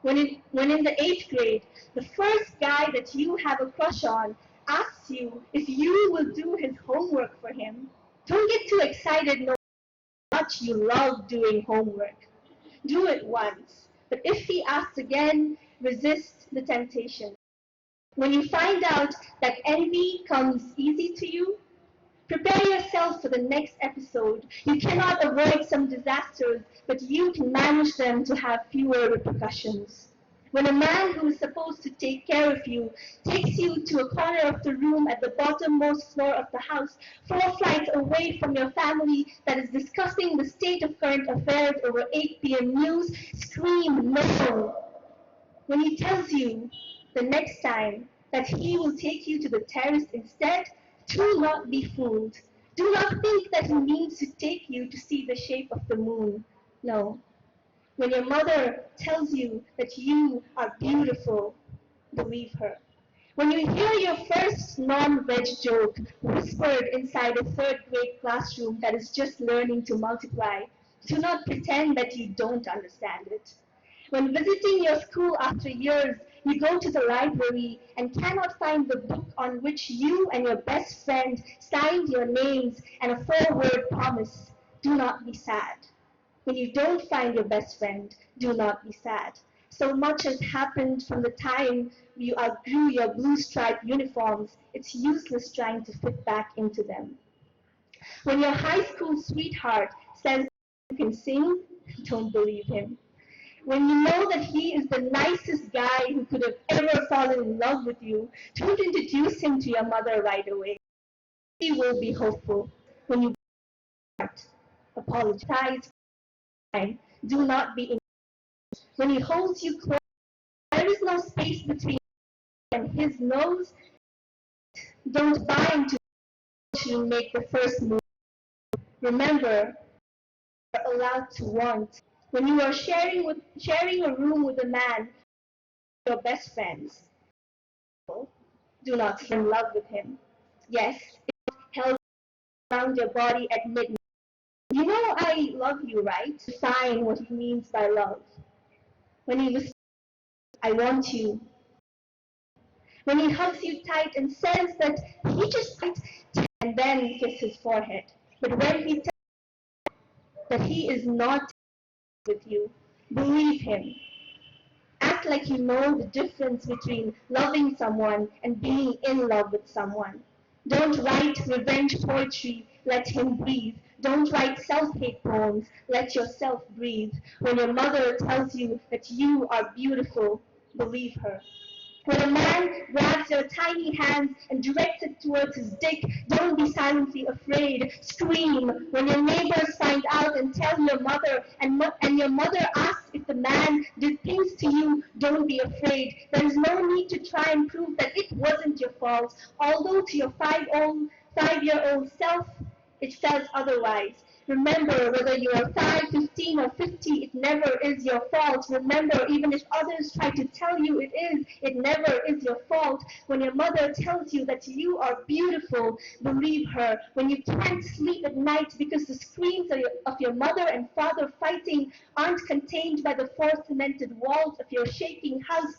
When in the 8th grade, the first guy that you have a crush on asks you if you will do his homework for him, don't get too excited no matter how much you love doing homework. Do it once, but if he asks again, resist the temptation. When you find out that envy comes easy to you, prepare yourself for the next episode. You cannot avoid some disasters, but you can manage them to have fewer repercussions. When a man who is supposed to take care of you takes you to a corner of the room at the bottommost floor of the house, 4 flights away from your family that is discussing the state of current affairs over 8 p.m. news, scream no. When he tells you the next time that he will take you to the terrace instead, do not be fooled. Do not think that he means to take you to see the shape of the moon. No. When your mother tells you that you are beautiful, believe her. When you hear your first non-veg joke whispered inside a 3rd grade classroom that is just learning to multiply, do not pretend that you don't understand it. When visiting your school after years, you go to the library and cannot find the book on which you and your best friend signed your names and a 4-word promise. Do not be sad. When you don't find your best friend, do not be sad. So much has happened from the time you outgrew your blue striped uniforms, it's useless trying to fit back into them. When your high school sweetheart says you can sing, don't believe him. When you know that he is the nicest guy who could have ever fallen in love with you, don't introduce him to your mother right away. He will be hopeful. When you apologize, do not be in. When he holds you close, there is no space between you and his nose. Don't buy into you make the first move. Remember, you are allowed to want. When you are sharing a room with a man, your best friends, do not fall in love with him. Yes, it's held around your body at midnight. You know I love you, right? Define what he means by love. When he whispers, I want you. When he hugs you tight and says that he just might and then kiss his forehead. But when he tells you that he is not with you, believe him. Act like you know the difference between loving someone and being in love with someone. Don't write revenge poetry, let him breathe. Don't write self-hate poems, let yourself breathe. When your mother tells you that you are beautiful, believe her. When a man grabs your tiny hands and directs it towards his dick, don't be silently afraid. Scream. When your neighbors find out and tell your mother, and your mother asks if the man did things to you, don't be afraid. There is no need to try and prove that it wasn't your fault, although to your 5-year-old self, it felt otherwise. Remember, whether you are 5, 15, or 50, it never is your fault. Remember, even if others try to tell you it never is your fault. When your mother tells you that you are beautiful, believe her. When you can't sleep at night because the screams of your mother and father fighting aren't contained by the 4 cemented walls of your shaking house,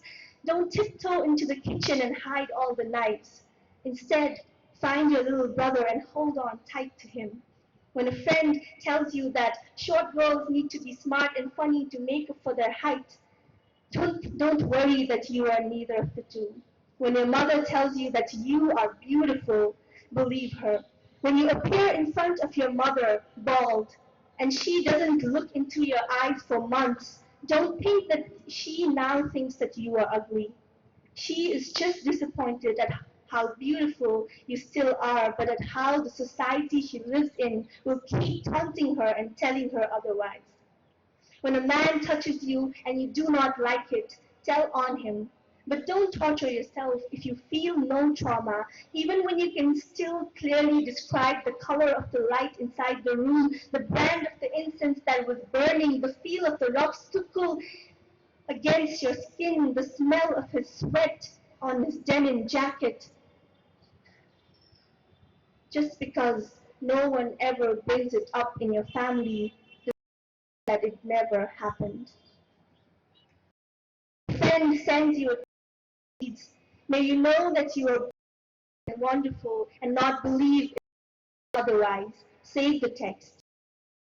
don't tiptoe into the kitchen and hide all the knives. Instead, find your little brother and hold on tight to him. When a friend tells you that short girls need to be smart and funny to make up for their height, don't worry that you are neither of the two. When your mother tells you that you are beautiful, believe her. When you appear in front of your mother bald and she doesn't look into your eyes for months, don't think that she now thinks that you are ugly. She is just disappointed at how beautiful you still are, but at how the society she lives in will keep taunting her and telling her otherwise. When a man touches you and you do not like it, tell on him. But don't torture yourself if you feel no trauma, even when you can still clearly describe the color of the light inside the room, the brand of the incense that was burning, the feel of the rough stucco against your skin, the smell of his sweat on his denim jacket. Just because no one ever brings it up in your family that it never happened. If a friend sends you a text, may you know that you are wonderful and not believe otherwise. Save the text.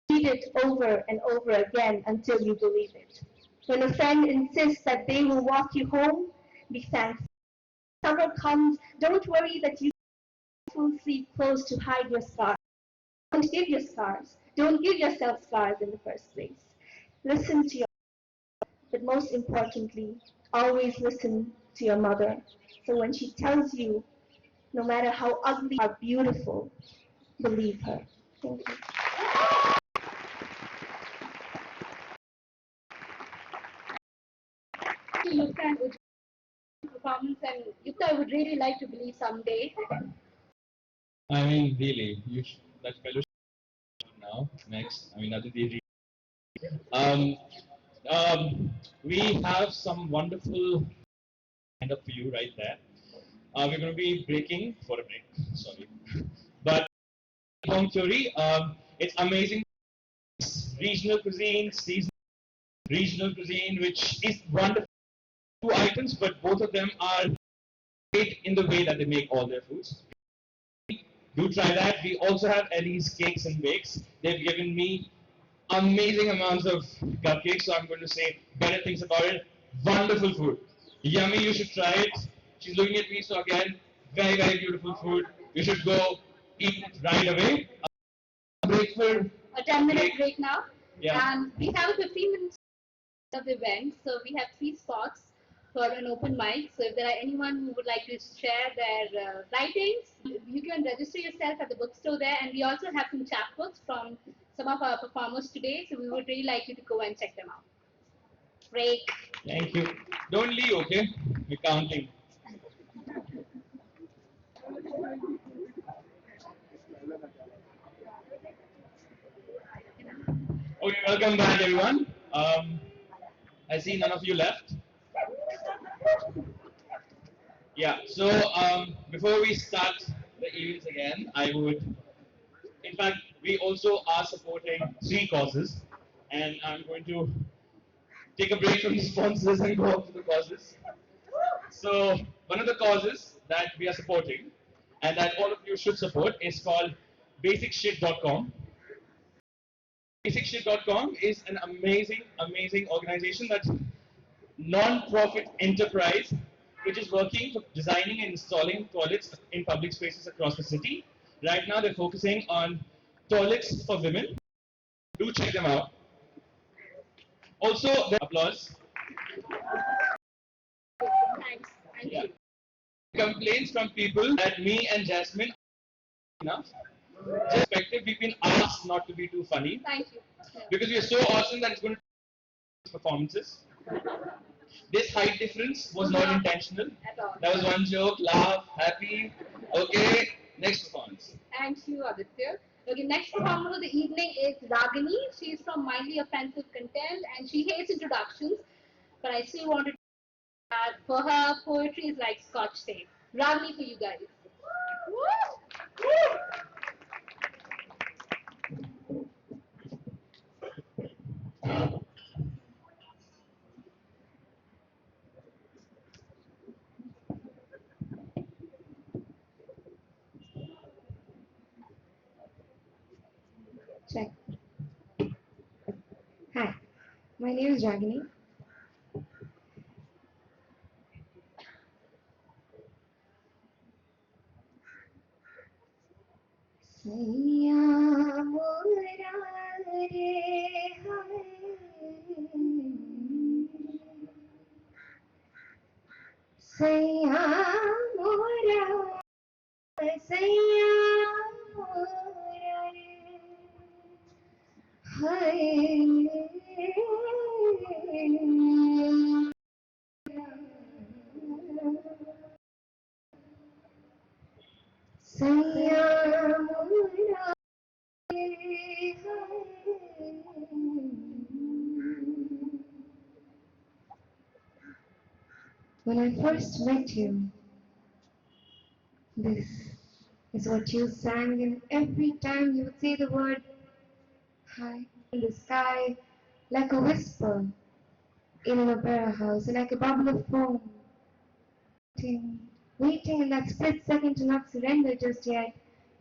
Read it over and over again until you believe it. When a friend insists that they will walk you home, be thankful. Summer comes, don't worry that you will sleep clothes to hide your scars. Don't give your scars. Don't give yourself scars in the first place. Listen to your, but most importantly, always listen to your mother. So when she tells you, no matter how ugly or beautiful, believe her. Thank you. Yukta and Ujjwal's performance, and Yukta, I would really like to believe someday. I mean, really, that fellowship now, next. I mean, Aditi. Um, we have some wonderful kind of for you right there. We're going to be breaking for a break. Sorry. But home theory, it's amazing. Regional cuisine, seasonal regional cuisine, which is wonderful. Two items, but both of them are great in the way that they make all their foods. Do try that. We also have Ellie's Cakes and Bakes. They've given me amazing amounts of cupcakes, so I'm going to say better things about it. Wonderful food. Yummy, you should try it. She's looking at me, so again, very, very beautiful food. You should go eat it right away. Break for A 10-minute break now. Yeah. And we have a 15 minutes of the event, so we have 3 spots for an open mic. So if there are anyone who would like to share their writings, you can register yourself at the bookstore there. And we also have some chapbooks from some of our performers today, so we would really like you to go and check them out. Break. Thank you. Don't leave, okay? We're counting. Okay, welcome back, everyone. I see none of you left. Yeah, so before we start the events again, I would, in fact, we also are supporting 3 causes, and I'm going to take a break from the sponsors and go up to the causes. So, one of the causes that we are supporting, and that all of you should support, is called basicshit.com. Basicshit.com is an amazing, amazing organization that's non-profit enterprise which is working for designing and installing toilets in public spaces across the city. Right now, they're focusing on toilets for women. Do check them out. Also, applause. Thanks. Thank Yeah. you. Complaints from people that me and Jasmine are enough. Just perspective, we've been asked not to be too funny Thank you. because we are so awesome that it's going to performances. This height difference was not intentional. At all. That was one joke, laugh, happy. Okay, next performance. Thank you, Aditya. Okay, next performer of the evening is Ragini. She's from Mildly Offensive Content and she hates introductions, but I still wanted to add for her, poetry is like scotch tape. Ragini for you guys. Check. Hi, my name is Ragini. सैया मोरा रे हाय सैया मोरा सैया मोरा रे हाय सैया मोरा रे हाय When I first met you, this is what you sang, and every time you would say the word high in the sky, like a whisper in an opera house, like a bubble of foam, waiting, waiting in that split second to not surrender just yet,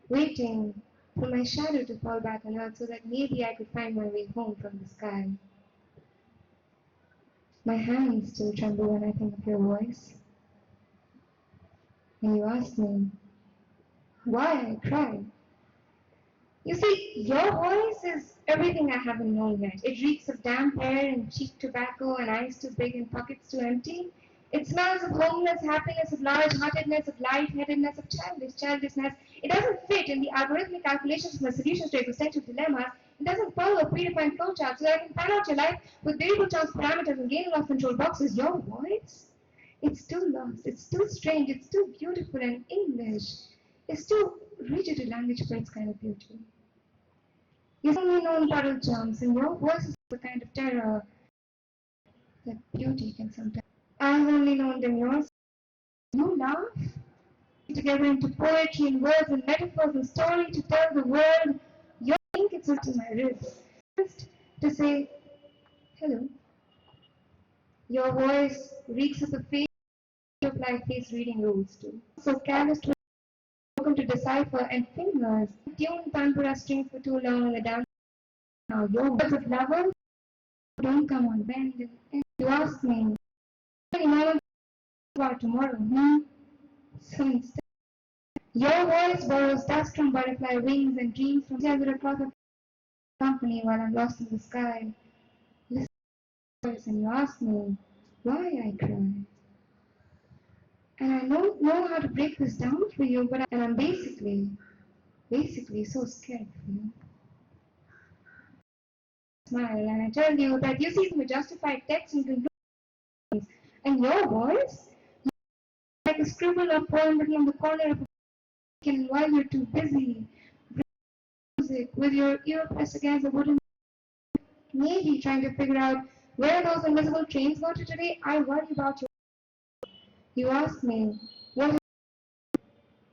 waiting for my shadow to fall back on earth so that maybe I could find my way home from the sky. My hands still tremble when I think of your voice. And you ask me why I cry. You see, your voice is everything I haven't known yet. It reeks of damp air and cheap tobacco and eyes too big and pockets too empty. It smells of homeless happiness, of large-heartedness, of light-headedness, of childishness. It doesn't fit in the algorithmic calculations of my solutions to existential dilemmas. It doesn't follow a predefined flowchart so that I can plan out your life with variable chance parameters and gain and loss control boxes. Your voice? It's too lost, it's too strange, it's too beautiful and English. It's too rigid a language for its kind of beauty. You've only known puddle jumps, and your voice is the kind of terror that beauty can sometimes. I've only known them yours. You laugh together into poetry and words and metaphors and story to tell the world. You think it's to my ribs. Just to say hello. Your voice reeks of the face you apply face reading rules to. So carelessly spoken to decipher and fingers tune tanpura strings for too long in the dance. Now your words of lovers don't come on bend. And you ask me, how many moments about tomorrow? So instead, your voice borrows dust from butterfly wings and dreams from the other across the company while I'm lost in the sky. Listen to your voice and you ask me why I cry. And I don't know how to break this down for you, but I'm basically so scared for you. Smile and I tell you that you see me justified text and conclusions, and your voice, like a scribble or poem written in the corner of a book while you're too busy music with your ear pressed against the wooden, maybe trying to figure out where those invisible trains go to today. I worry about you. You ask me,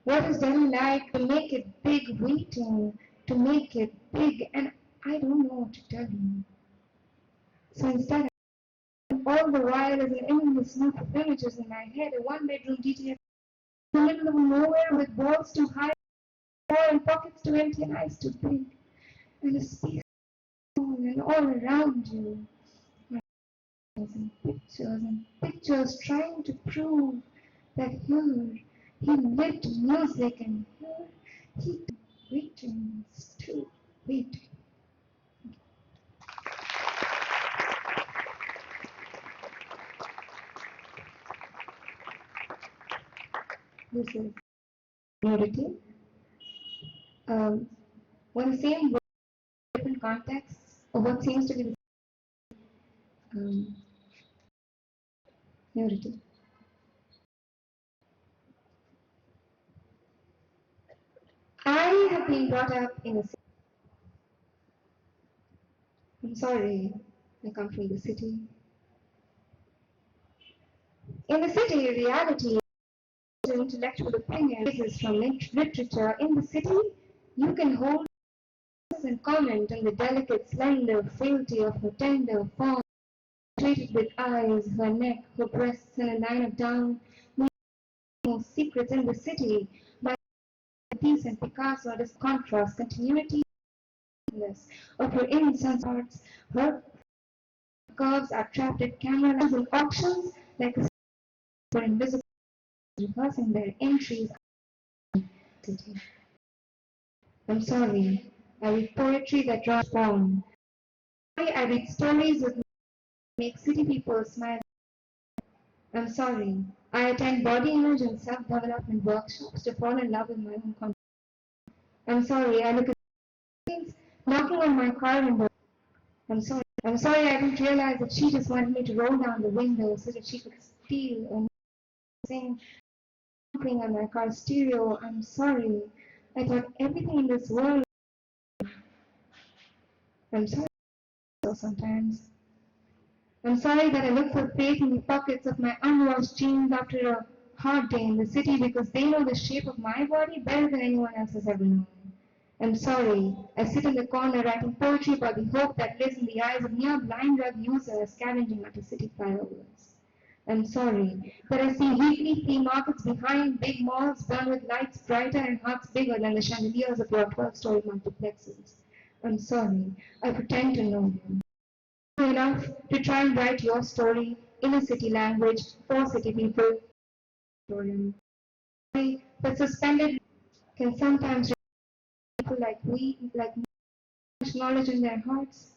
what is Delhi like to make it big, waiting to make it big, and I don't know what to tell you. So instead, all the while is an endless loop of images in my head, a one-bedroom DTF in the middle of nowhere with walls too high and pockets too empty and eyes too big, and a space and all around you. And pictures trying to prove that here he lived music and here he waiting, still waiting. This is nudity. When the same word, different contexts of what seems to be the nudity. I have been brought up in a city. I'm sorry, I come from the city. In the city, reality is intellectual opinions from literature. In the city, you can hold and comment on the delicate, slender frailty of her tender form, treated with eyes, her neck, her breasts, and a line of down. No secrets in the city. My piece and Picasso, this contrast, continuity, of her innocent parts, her curves are trapped at camera lens and auctions like a for invisible rehearsing their entries. I'm sorry. I read poetry that draws form. I read stories that make city people smile. I'm sorry. I attend body image and self-development workshops to fall in love with my own content. I'm sorry. I look at things knocking on my car window. I'm sorry. I'm sorry. I didn't realize that she just wanted me to roll down the window so that she could steal and sing something on my car stereo. I'm sorry. I thought everything in this world. I'm sorry. Sometimes. I'm sorry that I look for faith in the pockets of my unwashed jeans after a hard day in the city because they know the shape of my body better than anyone else has ever known. I'm sorry, I sit in the corner writing poetry about the hope that lives in the eyes of near blind drug users scavenging after city flyovers. I'm sorry that I see weekly flea markets behind big malls burn with lights brighter and hearts bigger than the chandeliers of your 12-story multiplexes. I'm sorry, I pretend to know you enough to try and write your story in a city language for city people. But suspended can sometimes people like much knowledge in their hearts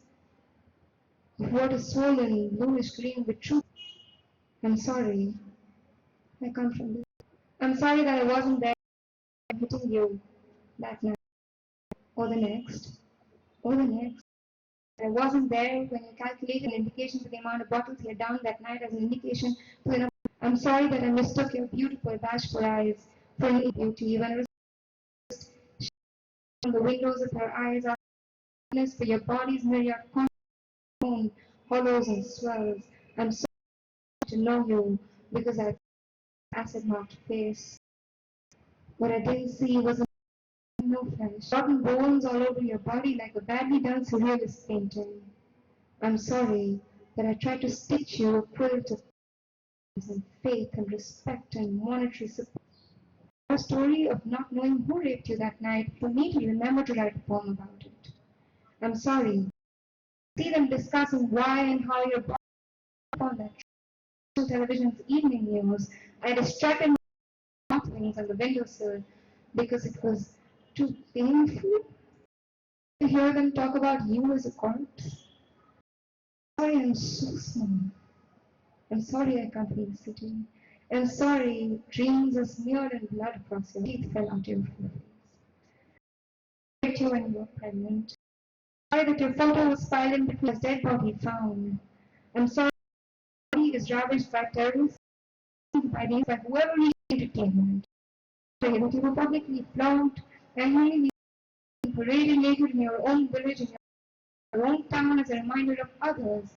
of what is swollen, bluish green with truth. I'm sorry, I come from this. I'm sorry that I wasn't there hitting you that night, or the next, or the next. I wasn't there when you calculated an indication for the amount of bottles you had down that night as an indication for the number. I'm sorry that I mistook your beautiful bashful eyes for an beauty when it was from the windows of her eyes are for your body's myriad corners, hollows and swells. I'm sorry to know you because I acid marked face. What I didn't see was a no flesh, rotten bones all over your body like a badly done surrealist painting. I'm sorry that I tried to stitch you a quilt of and faith and respect and monetary support. A story of not knowing who raped you that night for me to remember to write a poem about it. I'm sorry. See them discussing why and how your body on that television's evening news. I distracted my things on the windowsill because it was too painful to hear them talk about you as a corpse. Sorry, I'm so small. I'm sorry I can't leave the city. I'm sorry dreams are smeared in blood across your teeth fell out your face. You when you were pregnant. Sorry that your photo was filed in between a dead body found. I'm sorry your body is ravaged by terrorists, by whoever needs entertainment. Sorry that you were publicly flogged and humiliated, paraded naked in your own village, in your own town as a reminder of others.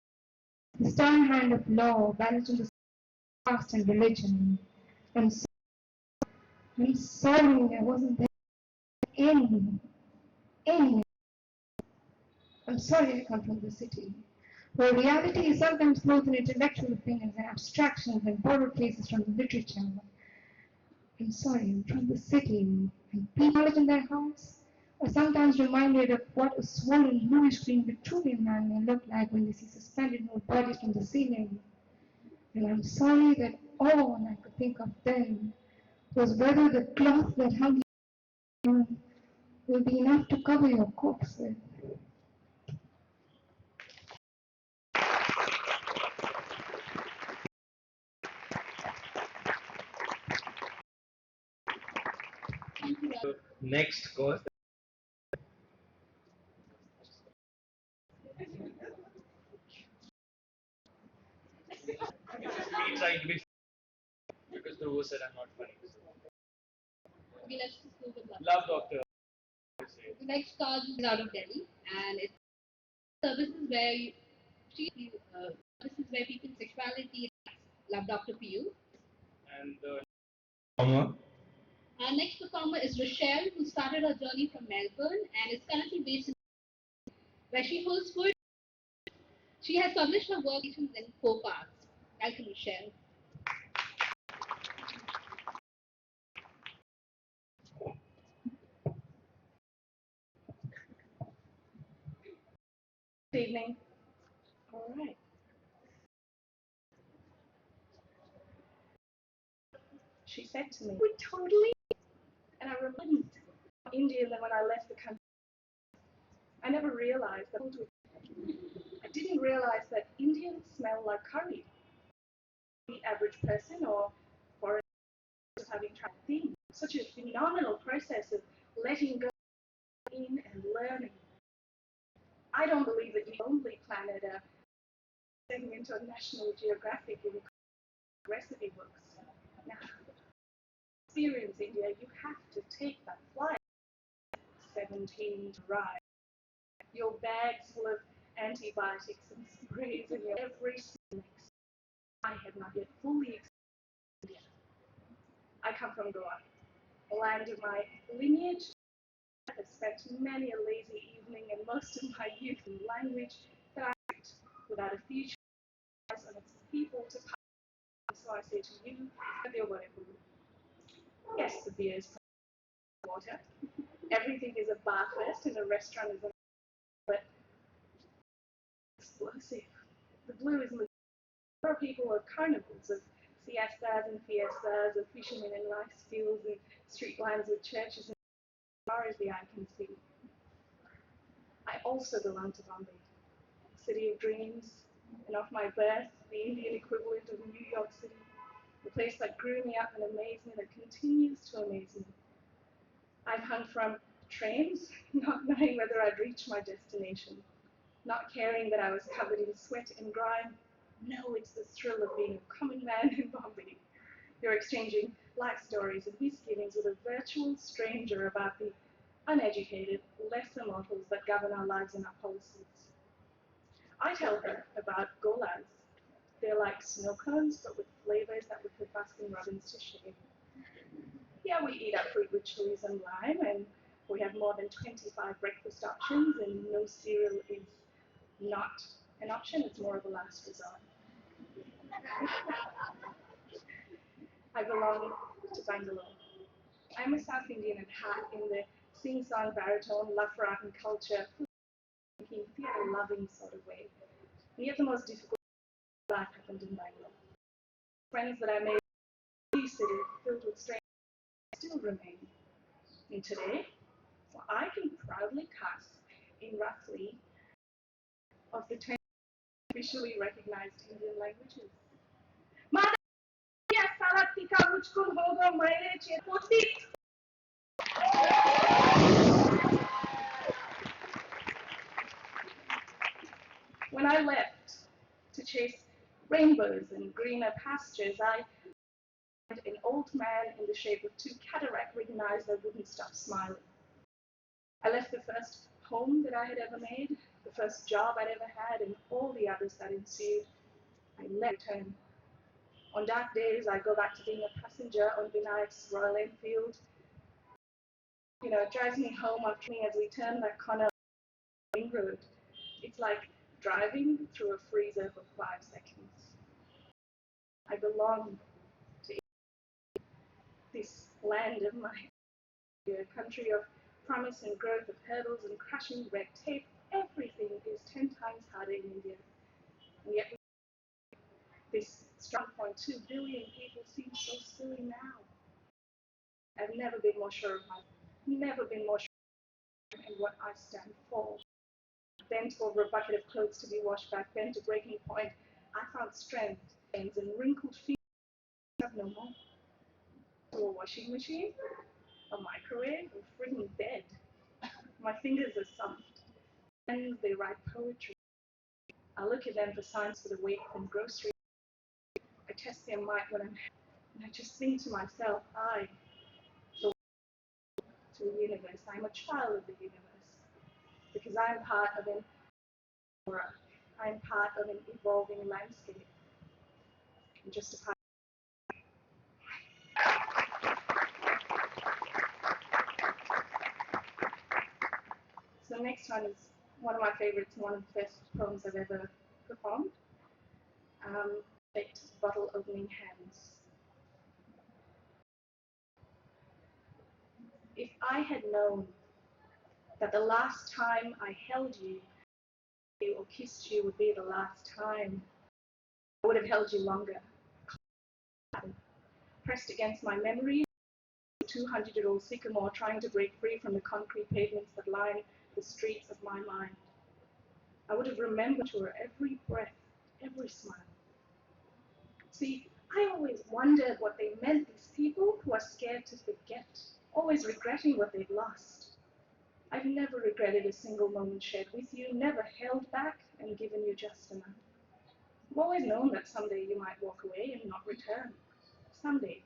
The stern hand of law balanced into caste and religion. I'm, so, I'm sorry I wasn't there. Any. I'm sorry I come from the city, where reality is sometimes clothed in intellectual opinions and abstractions and borrowed phrases from the literature. I'm sorry I'm from the city, and people in their hearts are sometimes reminded of what a swollen bluish green Vitruvian man may look like when they see suspended nude bodies from the ceiling. And I'm sorry that all I could think of then was whether the cloth that hung you will be enough to cover your corpse with. Next course. Me trying to be because Dhruv said I'm not funny. Okay, let's just go with Love Doctor. The next cause is out of Delhi, and it's services where services where people's sexuality love doctor for you. And the performer. Our next performer is Rochelle, who started her journey from Melbourne and is currently based in where she holds full. She has published her work in 4 parts. Welcome, Rochelle. Good evening. All right. She said to me, "We totally," and I remembered India. Then when I left the country, I never realized that. I didn't realize that Indians smell like curry. The average person or foreign having tried things. Such a phenomenal process of letting go in and learning. I don't believe that the only planet taking into National Geographic in recipe books. Now, experience India, you have to take that flight. 17 to ride. Your bags full of antibiotics and sprays and your every single. I have not yet fully experienced India. I come from Goa, the land of my lineage. I have spent many a lazy evening and most of my youth in language that I speak without a future on its people to pass. So I say to you, yes, the beer is water. Everything is a bar first and a restaurant is a but explosive. The blue is more people of carnivals, of siestas and fiestas, of fishermen in rice fields and street lines with churches as far as the eye can see. I also belong to Bombay, city of dreams, and of my birth, the Indian equivalent of New York City, the place that grew me up and amazed me, that continues to amaze me. I've hung from trains, not knowing whether I'd reach my destination, not caring that I was covered in sweat and grime. No, it's the thrill of being a common man in Bombay. You're exchanging life stories and misgivings with a virtual stranger about the uneducated, lesser mortals that govern our lives and our policies. I tell her about golas. They're like snow cones, but with flavors that would put Baskin Robbins to shame. Yeah, we eat our fruit with chilies and lime, and we have more than 25 breakfast options, and no cereal is not an option, it's more of a last resort. I belong to Bangalore. I'm a South Indian at heart in the sing-song, baritone, love for art and culture, thinking, theatre-loving sort of way. And yet the most difficult life happened in Bangalore. Friends that I made in the city filled with strangers still remain. And today, well, I can proudly cuss in roughly of the 20 officially recognized Indian languages. When I left to chase rainbows and greener pastures, I found an old man in the shape of two cataract-ridden eyes that wouldn't stop smiling. I left the first home that I had ever made, the first job I'd ever had, and all the others that ensued. I never returned. On dark days, I go back to being a passenger on Vinayak's Royal Enfield. It drives me home after me as we turn that corner on the ring road. It's like driving through a freezer for 5 seconds. I belong to this land of mine, a country of promise and growth, of hurdles and crushing red tape. Everything is 10 times harder in India. And yet this 1.2 billion people seem so silly now. I've never been more sure of myself, never been more sure of what I stand for. Bent over a bucket of clothes to be washed back, bent to breaking point, I found strength, and wrinkled feet have no more. To a washing machine, a microwave, a frigging bed. My fingers are soft, and they write poetry. I look at them for signs for the weight from groceries. I test their might when I'm and I just think to myself, I belong to the universe. I'm a child of the universe because I'm part of an aura. I'm part of an evolving landscape. I'm just a part. So the next one is one of my favorites and one of the best poems I've ever performed. Bottle opening hands. If I had known that the last time I held you or kissed you would be the last time, I would have held you longer. Pressed against my memory, a 200-year-old sycamore trying to break free from the concrete pavements that line the streets of my mind. I would have remembered her every breath, every smile. See, I always wondered what they meant, these people who are scared to forget, always regretting what they've lost. I've never regretted a single moment shared with you, never held back and given you just enough. I've always known that someday you might walk away and not return. Someday.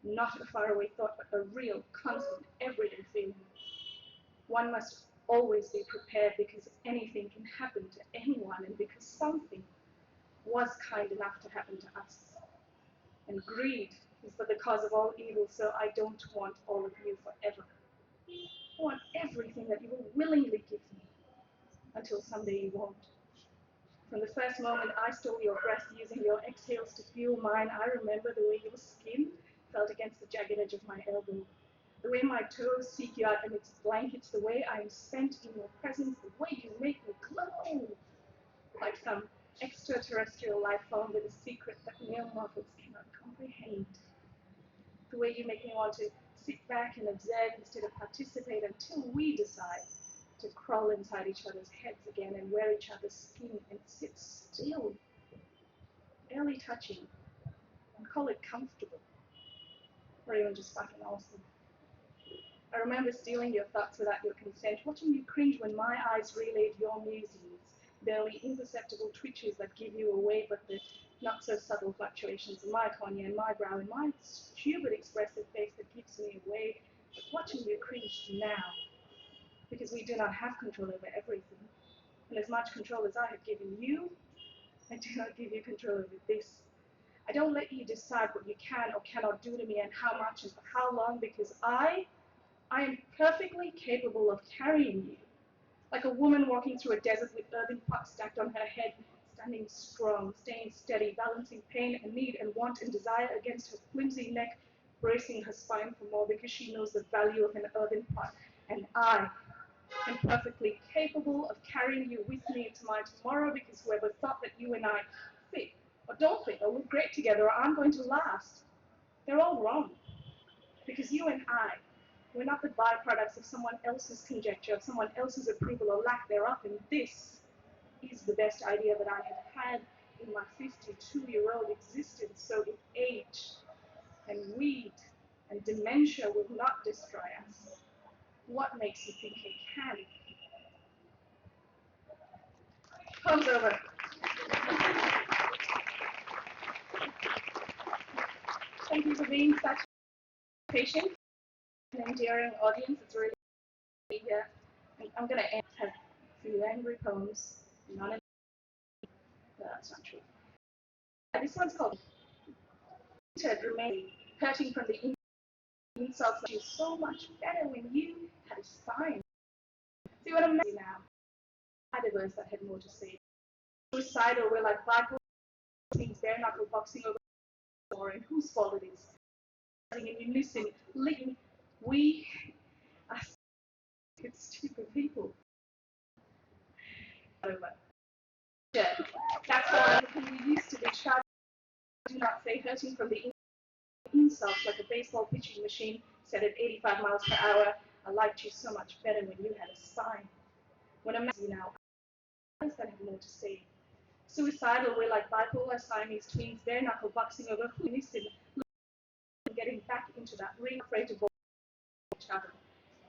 Not a faraway thought, but a real, constant, everyday feeling. One must always be prepared because anything can happen to anyone and because something was kind enough to happen to us. And greed is but the cause of all evil, so I don't want all of you forever. I want everything that you will willingly give me, until someday you won't. From the first moment I stole your breath using your exhales to fuel mine, I remember the way your skin felt against the jagged edge of my elbow, the way my toes seek you out amidst blankets, the way I am spent in your presence, the way you make me glow, like some extraterrestrial life form with a secret that mere mortals cannot comprehend. The way you make me want to sit back and observe instead of participate until we decide to crawl inside each other's heads again and wear each other's skin and sit still, barely touching, and call it comfortable, or even just fucking awesome. I remember stealing your thoughts without your consent, watching you cringe when my eyes relayed your musings, barely imperceptible twitches that give you away, but the not so subtle fluctuations in my cornea and my brow and my stupid expressive face that gives me away, but watching you cringe now, because we do not have control over everything. And as much control as I have given you, I do not give you control over this. I don't let you decide what you can or cannot do to me and how much and for how long, because I am perfectly capable of carrying you. Like a woman walking through a desert with earthen pots stacked on her head, standing strong, staying steady, balancing pain and need and want and desire against her flimsy neck, bracing her spine for more because she knows the value of an earthen pot. And I am perfectly capable of carrying you with me into my tomorrow, because whoever thought that you and I fit or don't fit or look great together or aren't going to last, they're all wrong. Because you and I, we're not the byproducts of someone else's conjecture, of someone else's approval or lack thereof, and this is the best idea that I have had in my 52-year-old existence. So if age and weed and dementia will not destroy us, what makes you think it can? Poems over. Thank you for being such a patient and endearing audience. It's really good to be here. I'm going to end with a few angry poems. None of that's not true. This one's called Remain, hurting from the insults that is so much better when you had a spine. See what I'm saying now? I had a verse that had more to say. Suicidal, we're like bipolar, things bare knuckle boxing over and whose fault it is. And you listen, licking, we are stupid people. Over. That's why we used to be shouting, do not say hurting from the insults like a baseball pitching machine set at 85 miles per hour. I liked you so much better when you had a spine. When I'm you now, I have more to say. Suicidal, we're like bipolar Siamese twins, bare knuckle boxing over who listen, getting back into that ring, afraid to ball each other.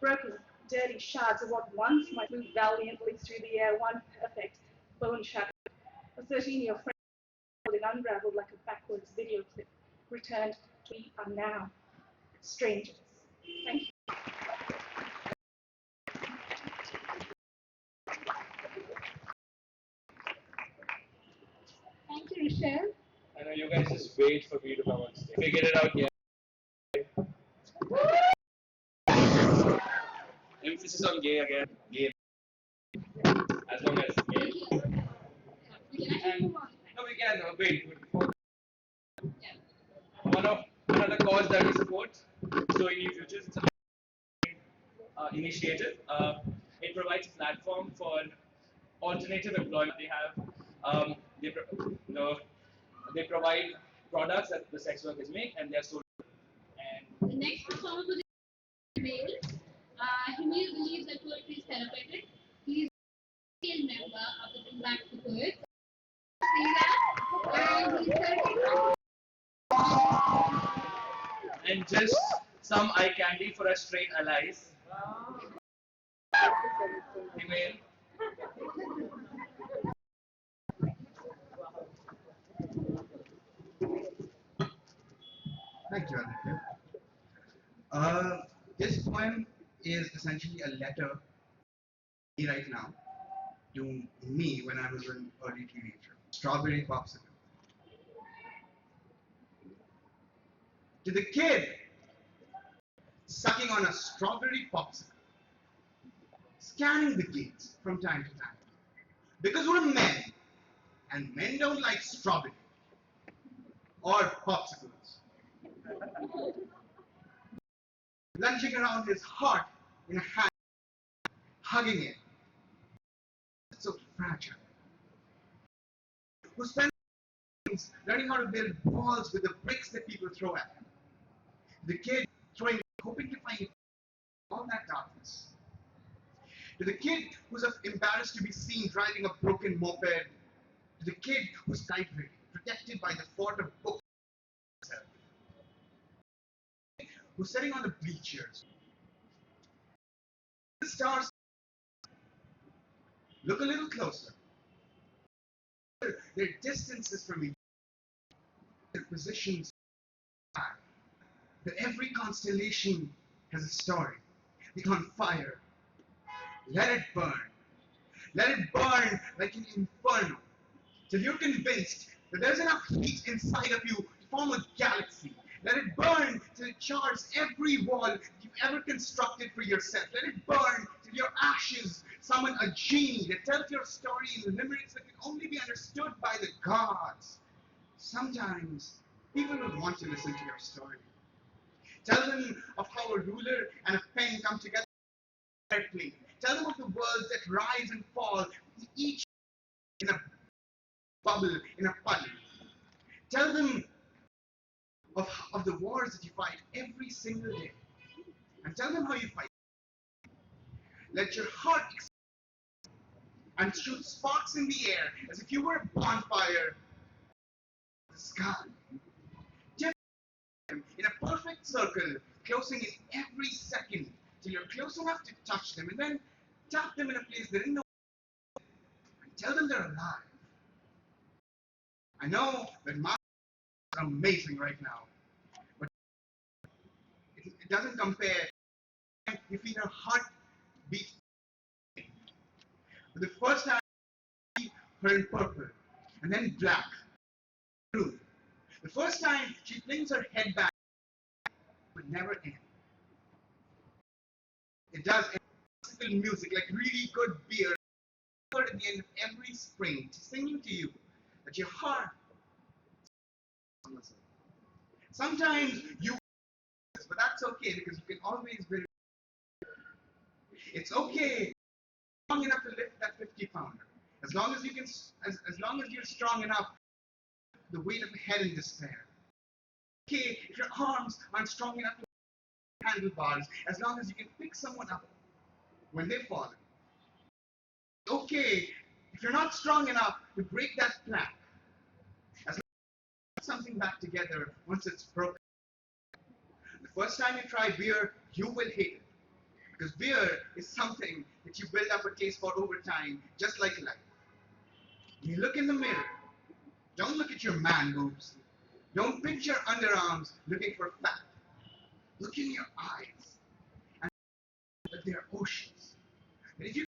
Broken, dirty shards of what once might move valiantly through the air, one perfect bone shattered. A 13-year friend and unraveled like a backwards video clip, returned to we are now strangers. Thank you. Thank you, Rochelle. I know you guys just wait for me to come on stage. Figure it out yet. Emphasis on gay again. Gay. As long as gay. And, no, we can. Wait. One of another cause that we support, So in Futures, it's an initiative. It provides a platform for alternative employment. They have they provide products that the sex workers make, and they're sold. And The next performer for the male, Himil believes that poetry is therapeutic. He is a field member of the Bring Back the Poets. See that? And he's and just some eye candy for us straight allies. Email. Thank you, Aditya. This poem is essentially a letter right now to me when I was an early teenager. Strawberry popsicle. to the kid sucking on a strawberry popsicle, scanning the gates from time to time. Because we're men, and men don't like strawberry or popsicles. Lunging around his heart in a hand, hugging it. It's so fragile. Who spends learning how to build walls with the bricks that people throw at him. The kid throwing, hoping to find all that darkness. To the kid who's embarrassed to be seen driving a broken moped. To the kid who's tight-rigged, protected by the fort of books himself. Who's sitting on the bleachers. The stars look a little closer. Their distances from each other, their positions high. That every constellation has a story. It's on fire. Let it burn. Let it burn like an inferno. Till you're convinced that there's enough heat inside of you to form a galaxy. Let it burn till it chars every wall you've ever constructed for yourself. Let it burn till your ashes summon a genie that tells your story in limericks that can only be understood by the gods. Sometimes people will want to listen to your story. Tell them of how a ruler and a pen come together perfectly. Tell them of the worlds that rise and fall, each in a bubble, in a puddle. Tell them of the wars that you fight every single day. And tell them how you fight. Let your heart explode and shoot sparks in the air as if you were a bonfire in the sky. In a perfect circle, closing in every second till you're close enough to touch them, and then tap them in a place they didn't know, and tell them they're alive. I know that my is amazing right now, but it doesn't compare. You feel her heart beat. But the first time I see her in purple, and then black, blue. The first time she flings her head back, but never end. It does classical music, like really good beer, at the end of every spring, singing to you that your heart. Sometimes you, but that's okay because you can always build. It's okay, strong enough to lift that 50-pounder. As long as you can, as long as you're strong enough, the weight of the head in despair. Okay, if your arms aren't strong enough to handlebars, as long as you can pick someone up when they've fallen. Okay, if you're not strong enough to break that plank, as long as you put something back together once it's broken. The first time you try beer, you will hate it. Because beer is something that you build up a taste for over time, just like life. You look in the mirror. Don't look at your man boobs. Don't pinch your underarms looking for fat. Look in your eyes. And that they are oceans. And if you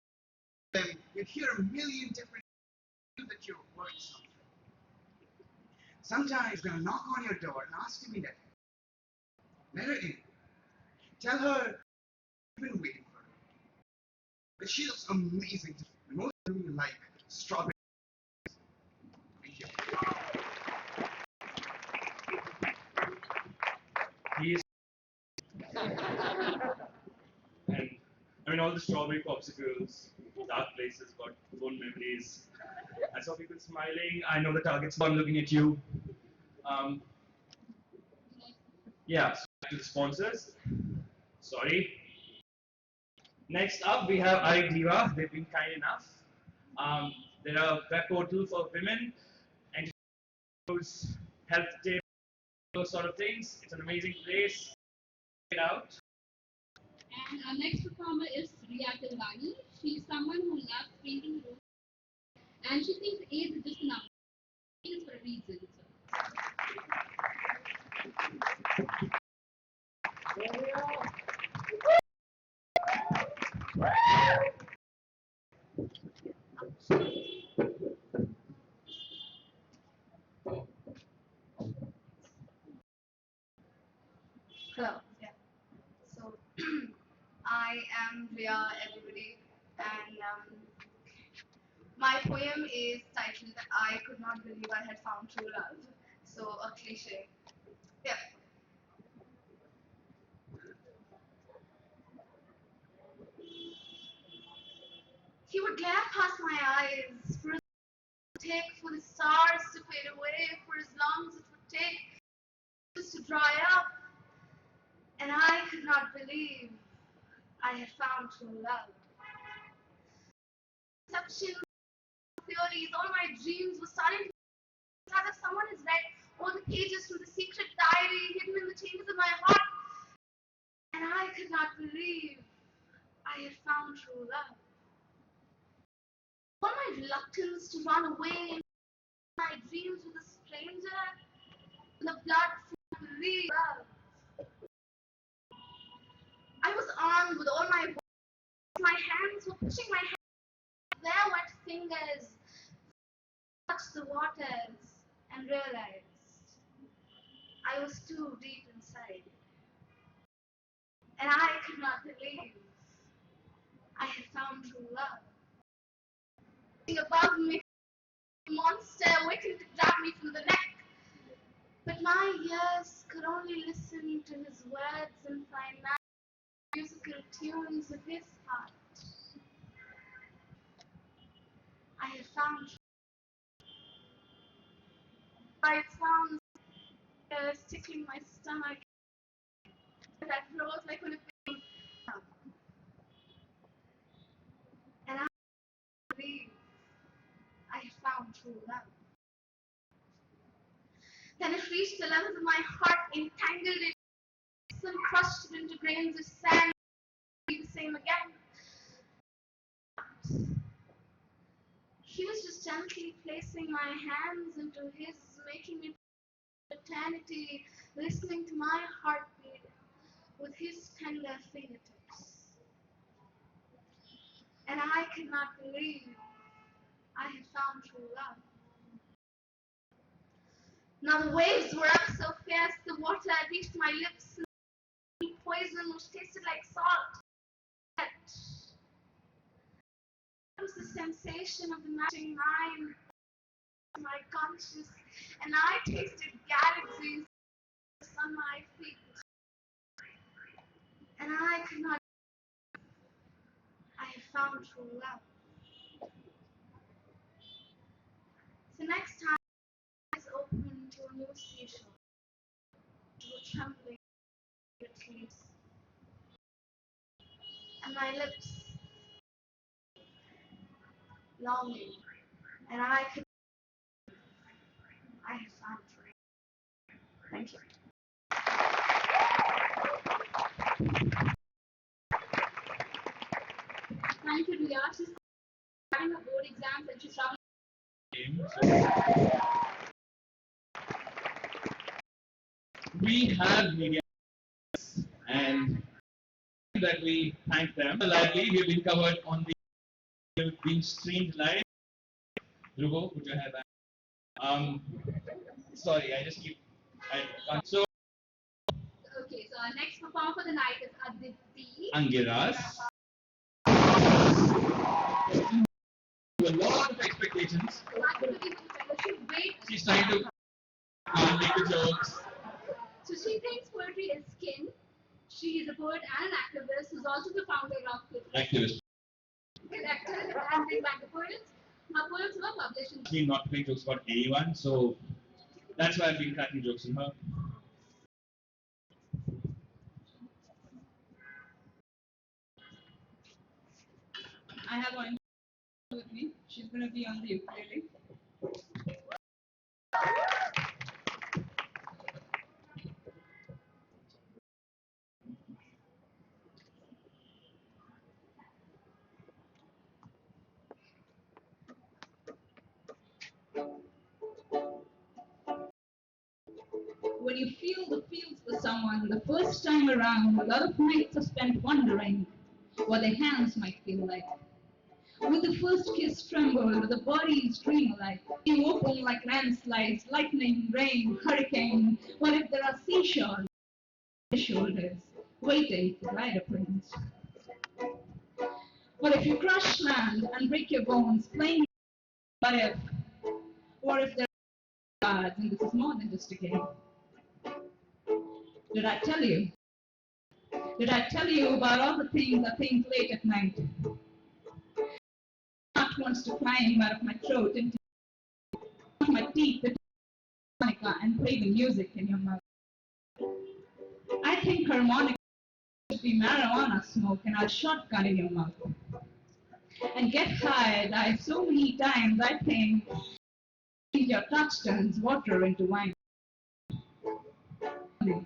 them, you'd hear a million different things that you're worth something. Sometimes he's going to knock on your door and ask to be let in. Let her in. Tell her you've been waiting for her. But she looks amazing. And most of you like strawberry. Thank you. He is and I mean all the strawberry popsicles, dark places, got fond memories. I saw people smiling. I know the target's one looking at you. Yeah, so back to the sponsors. Sorry. Next up, we have iDiva. They've been kind enough. They're a web portal for women and health tips, those sort of things. It's an amazing place. Check it out. And our next performer is Riya Tilwani. She's someone who loves painting rooms and she thinks age is just a number. It is for a reason. I am Ria, everybody, and my poem is titled I Could Not Believe I Had Found True Love. So, a cliche. Yeah. He would glare past my eyes for as long as it would take for the stars to fade away, for as long as it would take just to dry up, and I could not believe I had found true love. Perceptions, theories, all my dreams were starting to be as if someone has read all the pages from the secret diary hidden in the chambers of my heart, and I could not believe I had found true love. All my reluctance to run away in my dreams with a stranger, the blood flowed to believe love. I was armed with all my words. My hands were pushing my hands. Their wet fingers touched the waters and realized I was too deep inside. And I could not believe I had found true love. Above me, a monster waiting to grab me from the neck. But my ears could only listen to his words and find musical tunes of his heart. I had found it sounds tickling my stomach. That rose like when it came. And I believe I had found true love. Then it reached the levels of my heart, entangled it, and crushed it into grains of sand. Be the same again. He was just gently placing my hands into his, making me eternity, listening to my heartbeat with his tender fingertips. And I could not believe I had found true love. Now the waves were up so fierce, the water had reached my lips, and poison which tasted like salt. It was the sensation of the matching mind, my conscience, and I tasted galaxies on my feet. And I could not. I had found true love. So next time, eyes open to a new seashore, to a trembling leaves, and my lips longing, and I could. I had found true love. Thank you. Thank you, Ria. She's having a board exams and she's traveling. We have media and that we thank them. Lively, we've been covered on the being streamed live. Rubo, put your hair back. Sorry, I just keep. So Okay, so our next performer for the night is Aditi. Angiras. A lot of expectations. She's trying to make the jokes. So she thinks poetry is skin. She is a poet and an activist who's also the founder of Activist. Actor and Bring Back the Poets. Her poems were published in. She's not to make jokes about anyone, so that's why I've been cracking jokes on her. I have one with me. She's going to be on the ukulele. When you feel the feels for someone the first time around, a lot of nights are spent wondering what their hands might feel like. Would the first kiss tremble? Would the bodies dream alike? You open like landslides, lightning, rain, hurricane. What if there are seashores, shoulders, waiting for rider prints? What if you crush land and break your bones playing? What if? What if there are gods and this is more than just a game? Did I tell you? Did I tell you about all the things I think late at night? Heart wants to climb out of my throat into my teeth, the harmonica, and play the music in your mouth. I think harmonica should be marijuana smoke and I'll shotgun in your mouth. And get high, die so many times, I think your touch turns water into wine. I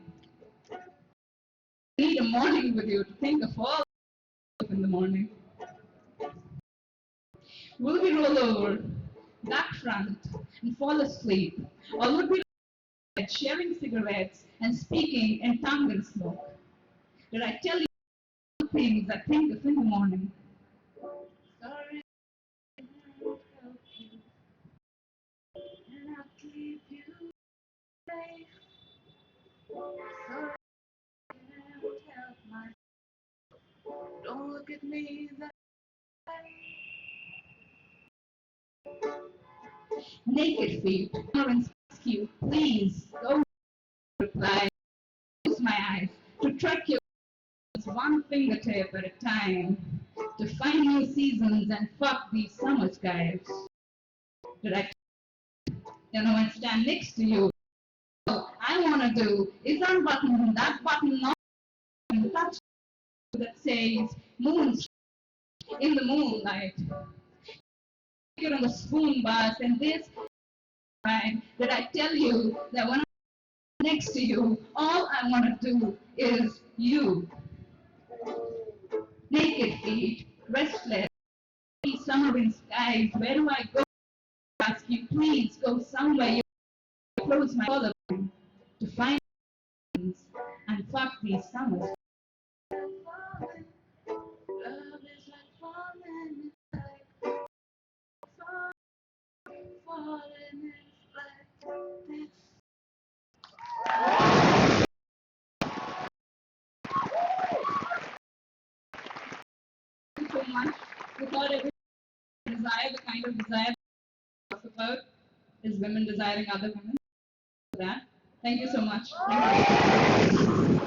need a morning with you to think of all in the morning. Will we roll over, back front, and fall asleep? Or would we sharing cigarettes and speaking in tongue and smoke? Did I tell you things I think of in the morning? Sorry, I won't help you, and I'll keep you safe. Sorry, I won't help my. Don't look at me that way. Naked feet, ignorance you, please don't reply. Close my eyes to track your one fingertip at a time, to find new seasons and fuck these summer skies. Did I and stand next to you? All I wanna do is unbutton that button and touch that says moon in the moonlight. You're on the spoon bus and this right did I tell you that when I'm next to you, all I wanna do is you. Naked feet, restless, summer in skies, where do I go? Ask you, please go somewhere. You close my collarbone to find things and fuck these summers. Love is like falling, falling is like this. Thank you so much. We thought every desire, the kind of desire we talk about, is women desiring other women. For that. Thank you so much. Thank you.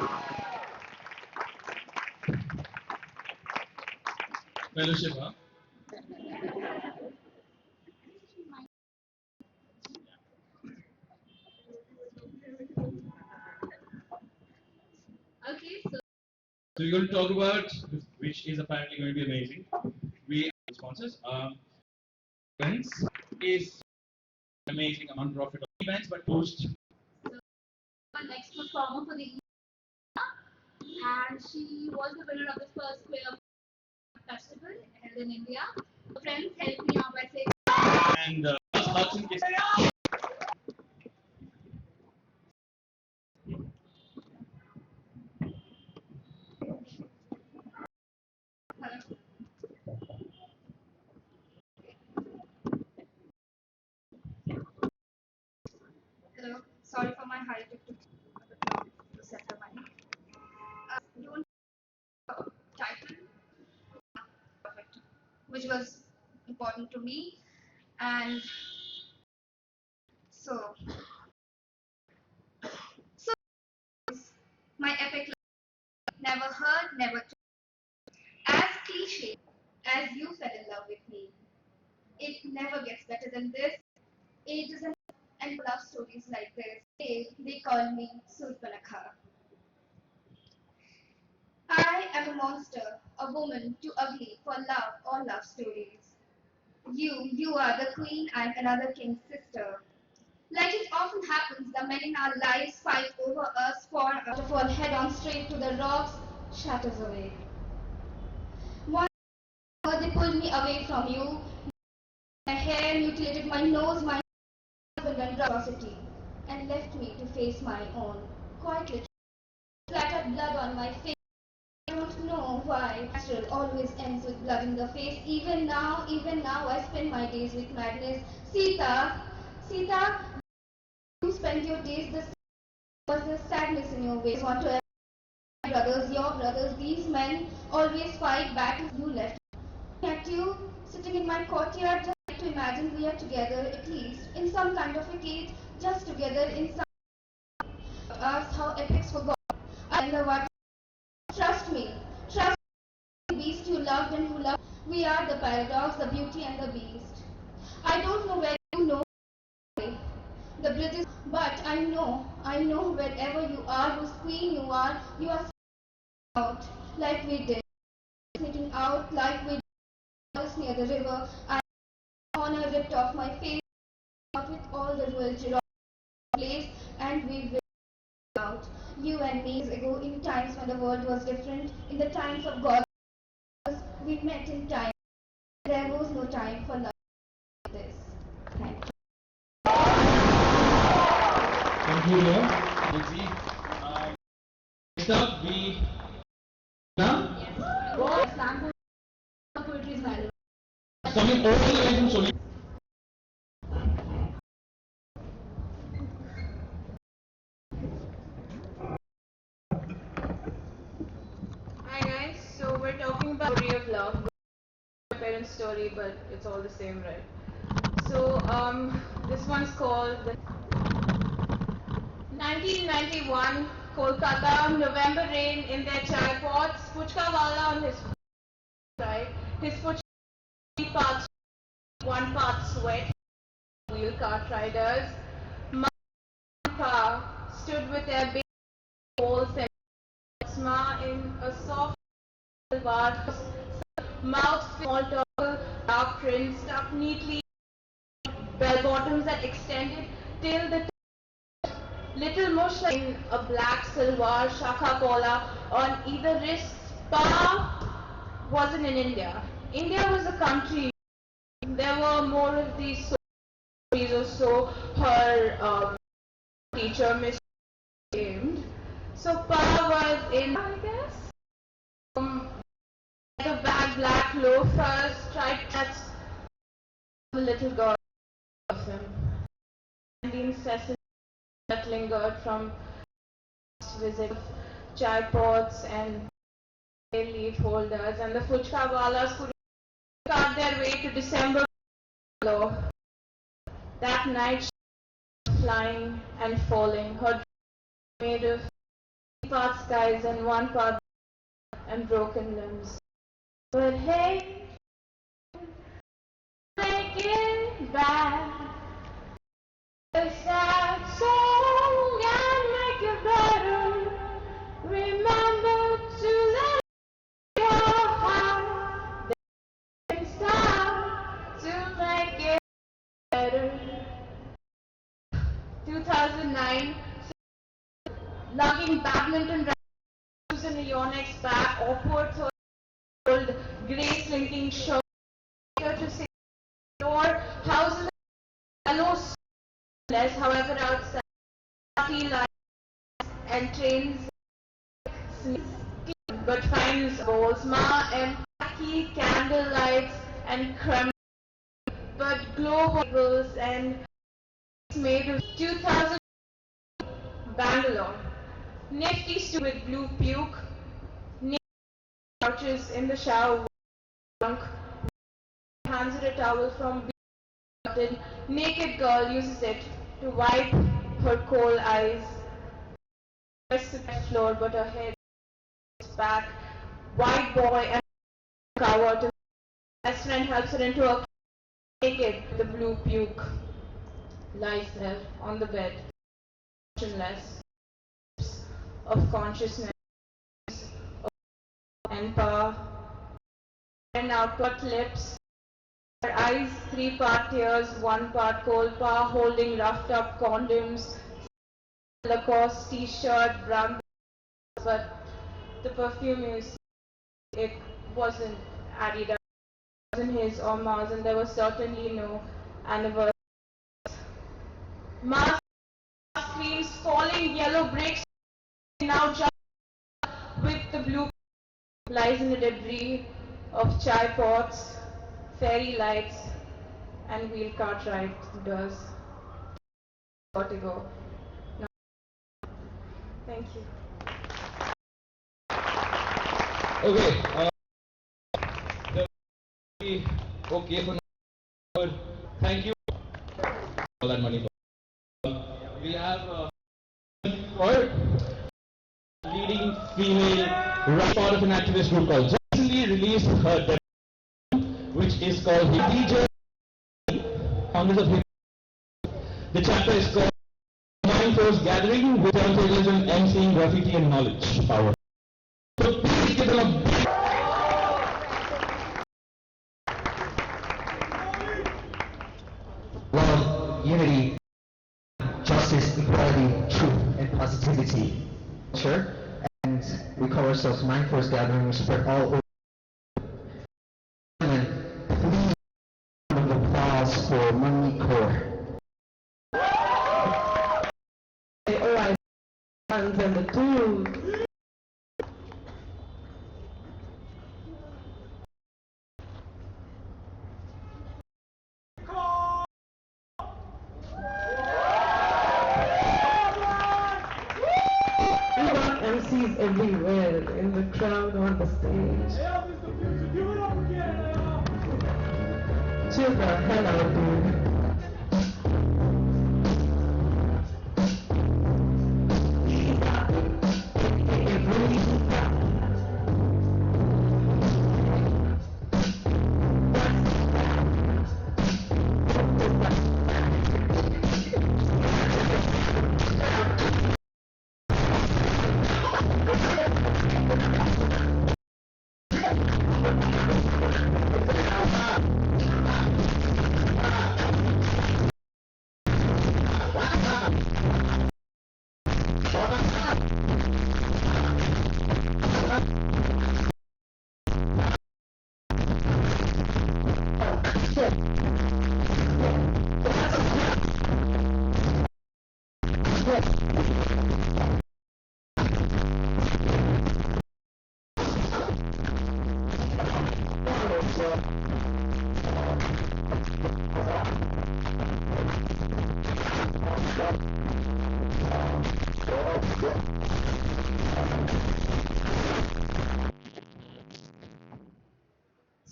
Fellowship, huh? Okay, so So we're going to talk about, which is apparently going to be amazing. We are sponsors. Events is amazing among profit events, but post. our next performer for the evening, and she was the winner of the first Queer Festival held in India. So friends, help me out by saying. And Hudson Kiss. Hello. Sorry for my height. It took a bit long to settle my mic. You want title? Perfect. Which was important to me. And so, so my epic life. Never heard, never told. As cliche as you fell in love with me. It never gets better than this. It doesn't end love stories like this. They call me Surpanakha. I am a monster, a woman too ugly for love or love stories. You are the queen, I'm another king's sister. Like it often happens, the men in our lives fight over us for to fall head on straight to the rocks, shatters away. One hour they pulled me away from you, my hair, mutilated my nose, my husband and atrocity, and left me to face my own. Quite literally, splattered blood on my face. I don't know why natural always ends with blood in the face. Even now, I spend my days with madness. Sita, you spend your days the same. Was there sadness in your ways? Want to brothers, your brothers, these men always fight battles you left. At you, sitting in my courtyard, just like to imagine we are together, at least, in some kind of a cage, just together in some us how epics forgot. I know what. Trust me. Trust the beast you loved and who loved. We are the paradox, the beauty and the beast. I don't know where you know the British, but I know wherever you are, whose queen you are out like we did, sneaking out like we did near the river. I honor ripped off my face out with all the royalty place, and we will out. You and me years ago in times when the world was different, in the times of God, we met in time. There was no time for love like this. Thank you. Thank you, dear. Dizzy. Next up, we. Now? Yes, slam poetry is my Coming all the way from Soli. Hi guys, so we're talking about story of love. My parents' story, but it's all the same, right? So this one's called the 1991 Kolkata November rain in their chai pots. Puchka wala on his right. His puchka 3 parts, 1 part sweat. Wheel cart riders. Ma stood with their big poles and asthma in a soft salwar, mouth small turtle, dark print stuck neatly, bell bottoms that extended till the little mush like in a black silver shaka collar on either wrist. Pa wasn't in India. India was a country. There were more of these stories or so. Her teacher misnamed. So Pa was in, I guess. The bag black loafers, striped hats, a little girl of him. And the incessant that lingered from visit chai pots and leaf holders, and the fuchka walas could cut their way to December. That night, she was flying and falling, her made of 3 part skies and 1 part and broken limbs. But hey, make it back. A sad song and make it better. Remember to let your heart start to make it better. 2009, lugging badminton rackets in a Yonex bag, awkward old grey slinking shirt to say your houses yellow less, however, outside party lights and trains but finds balls, ma and key candle lights and crumb but glow tables and made of 2000 Bangalore. Nifty stood with blue puke, couches in the shower, drunk, hands her a towel from button. Naked girl uses it to wipe her cold eyes. Rests on the floor, but her head is back. White boy and covered. Best friend helps her into a naked. The blue puke lies there on the bed, motionless, of consciousness, and power, and outward lips. Her eyes, 3 part tears, 1 part cold, pa holding roughed up condoms, Lacoste t-shirt, brown, but the perfume is, it wasn't Adidas, it wasn't his or Mars, and there was certainly no anniversary. Mars screams, falling yellow bricks, now just with the blue lies in the debris of chai pots, fairy lights, and wheel cart riders. Got to go. No. Thank you. Okay. be okay for now. Thank you for all that money. We have for leading female right part of an activist group called recently released her debut, which is called DJ Founders of Hip. The chapter is called Mind Force Gathering with Turntablism, MCing, Graffiti and Knowledge Power. So please give them a big love, unity, justice, equality, truth, and positivity. Sure. And we call ourselves Mind Force Gathering. We spread all over. Please round of applause for Mummy Core. Alright, hands and the tools. We got MCs everywhere, in the crowd, on the stage. Chill the hell out, dude.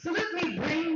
So let me bring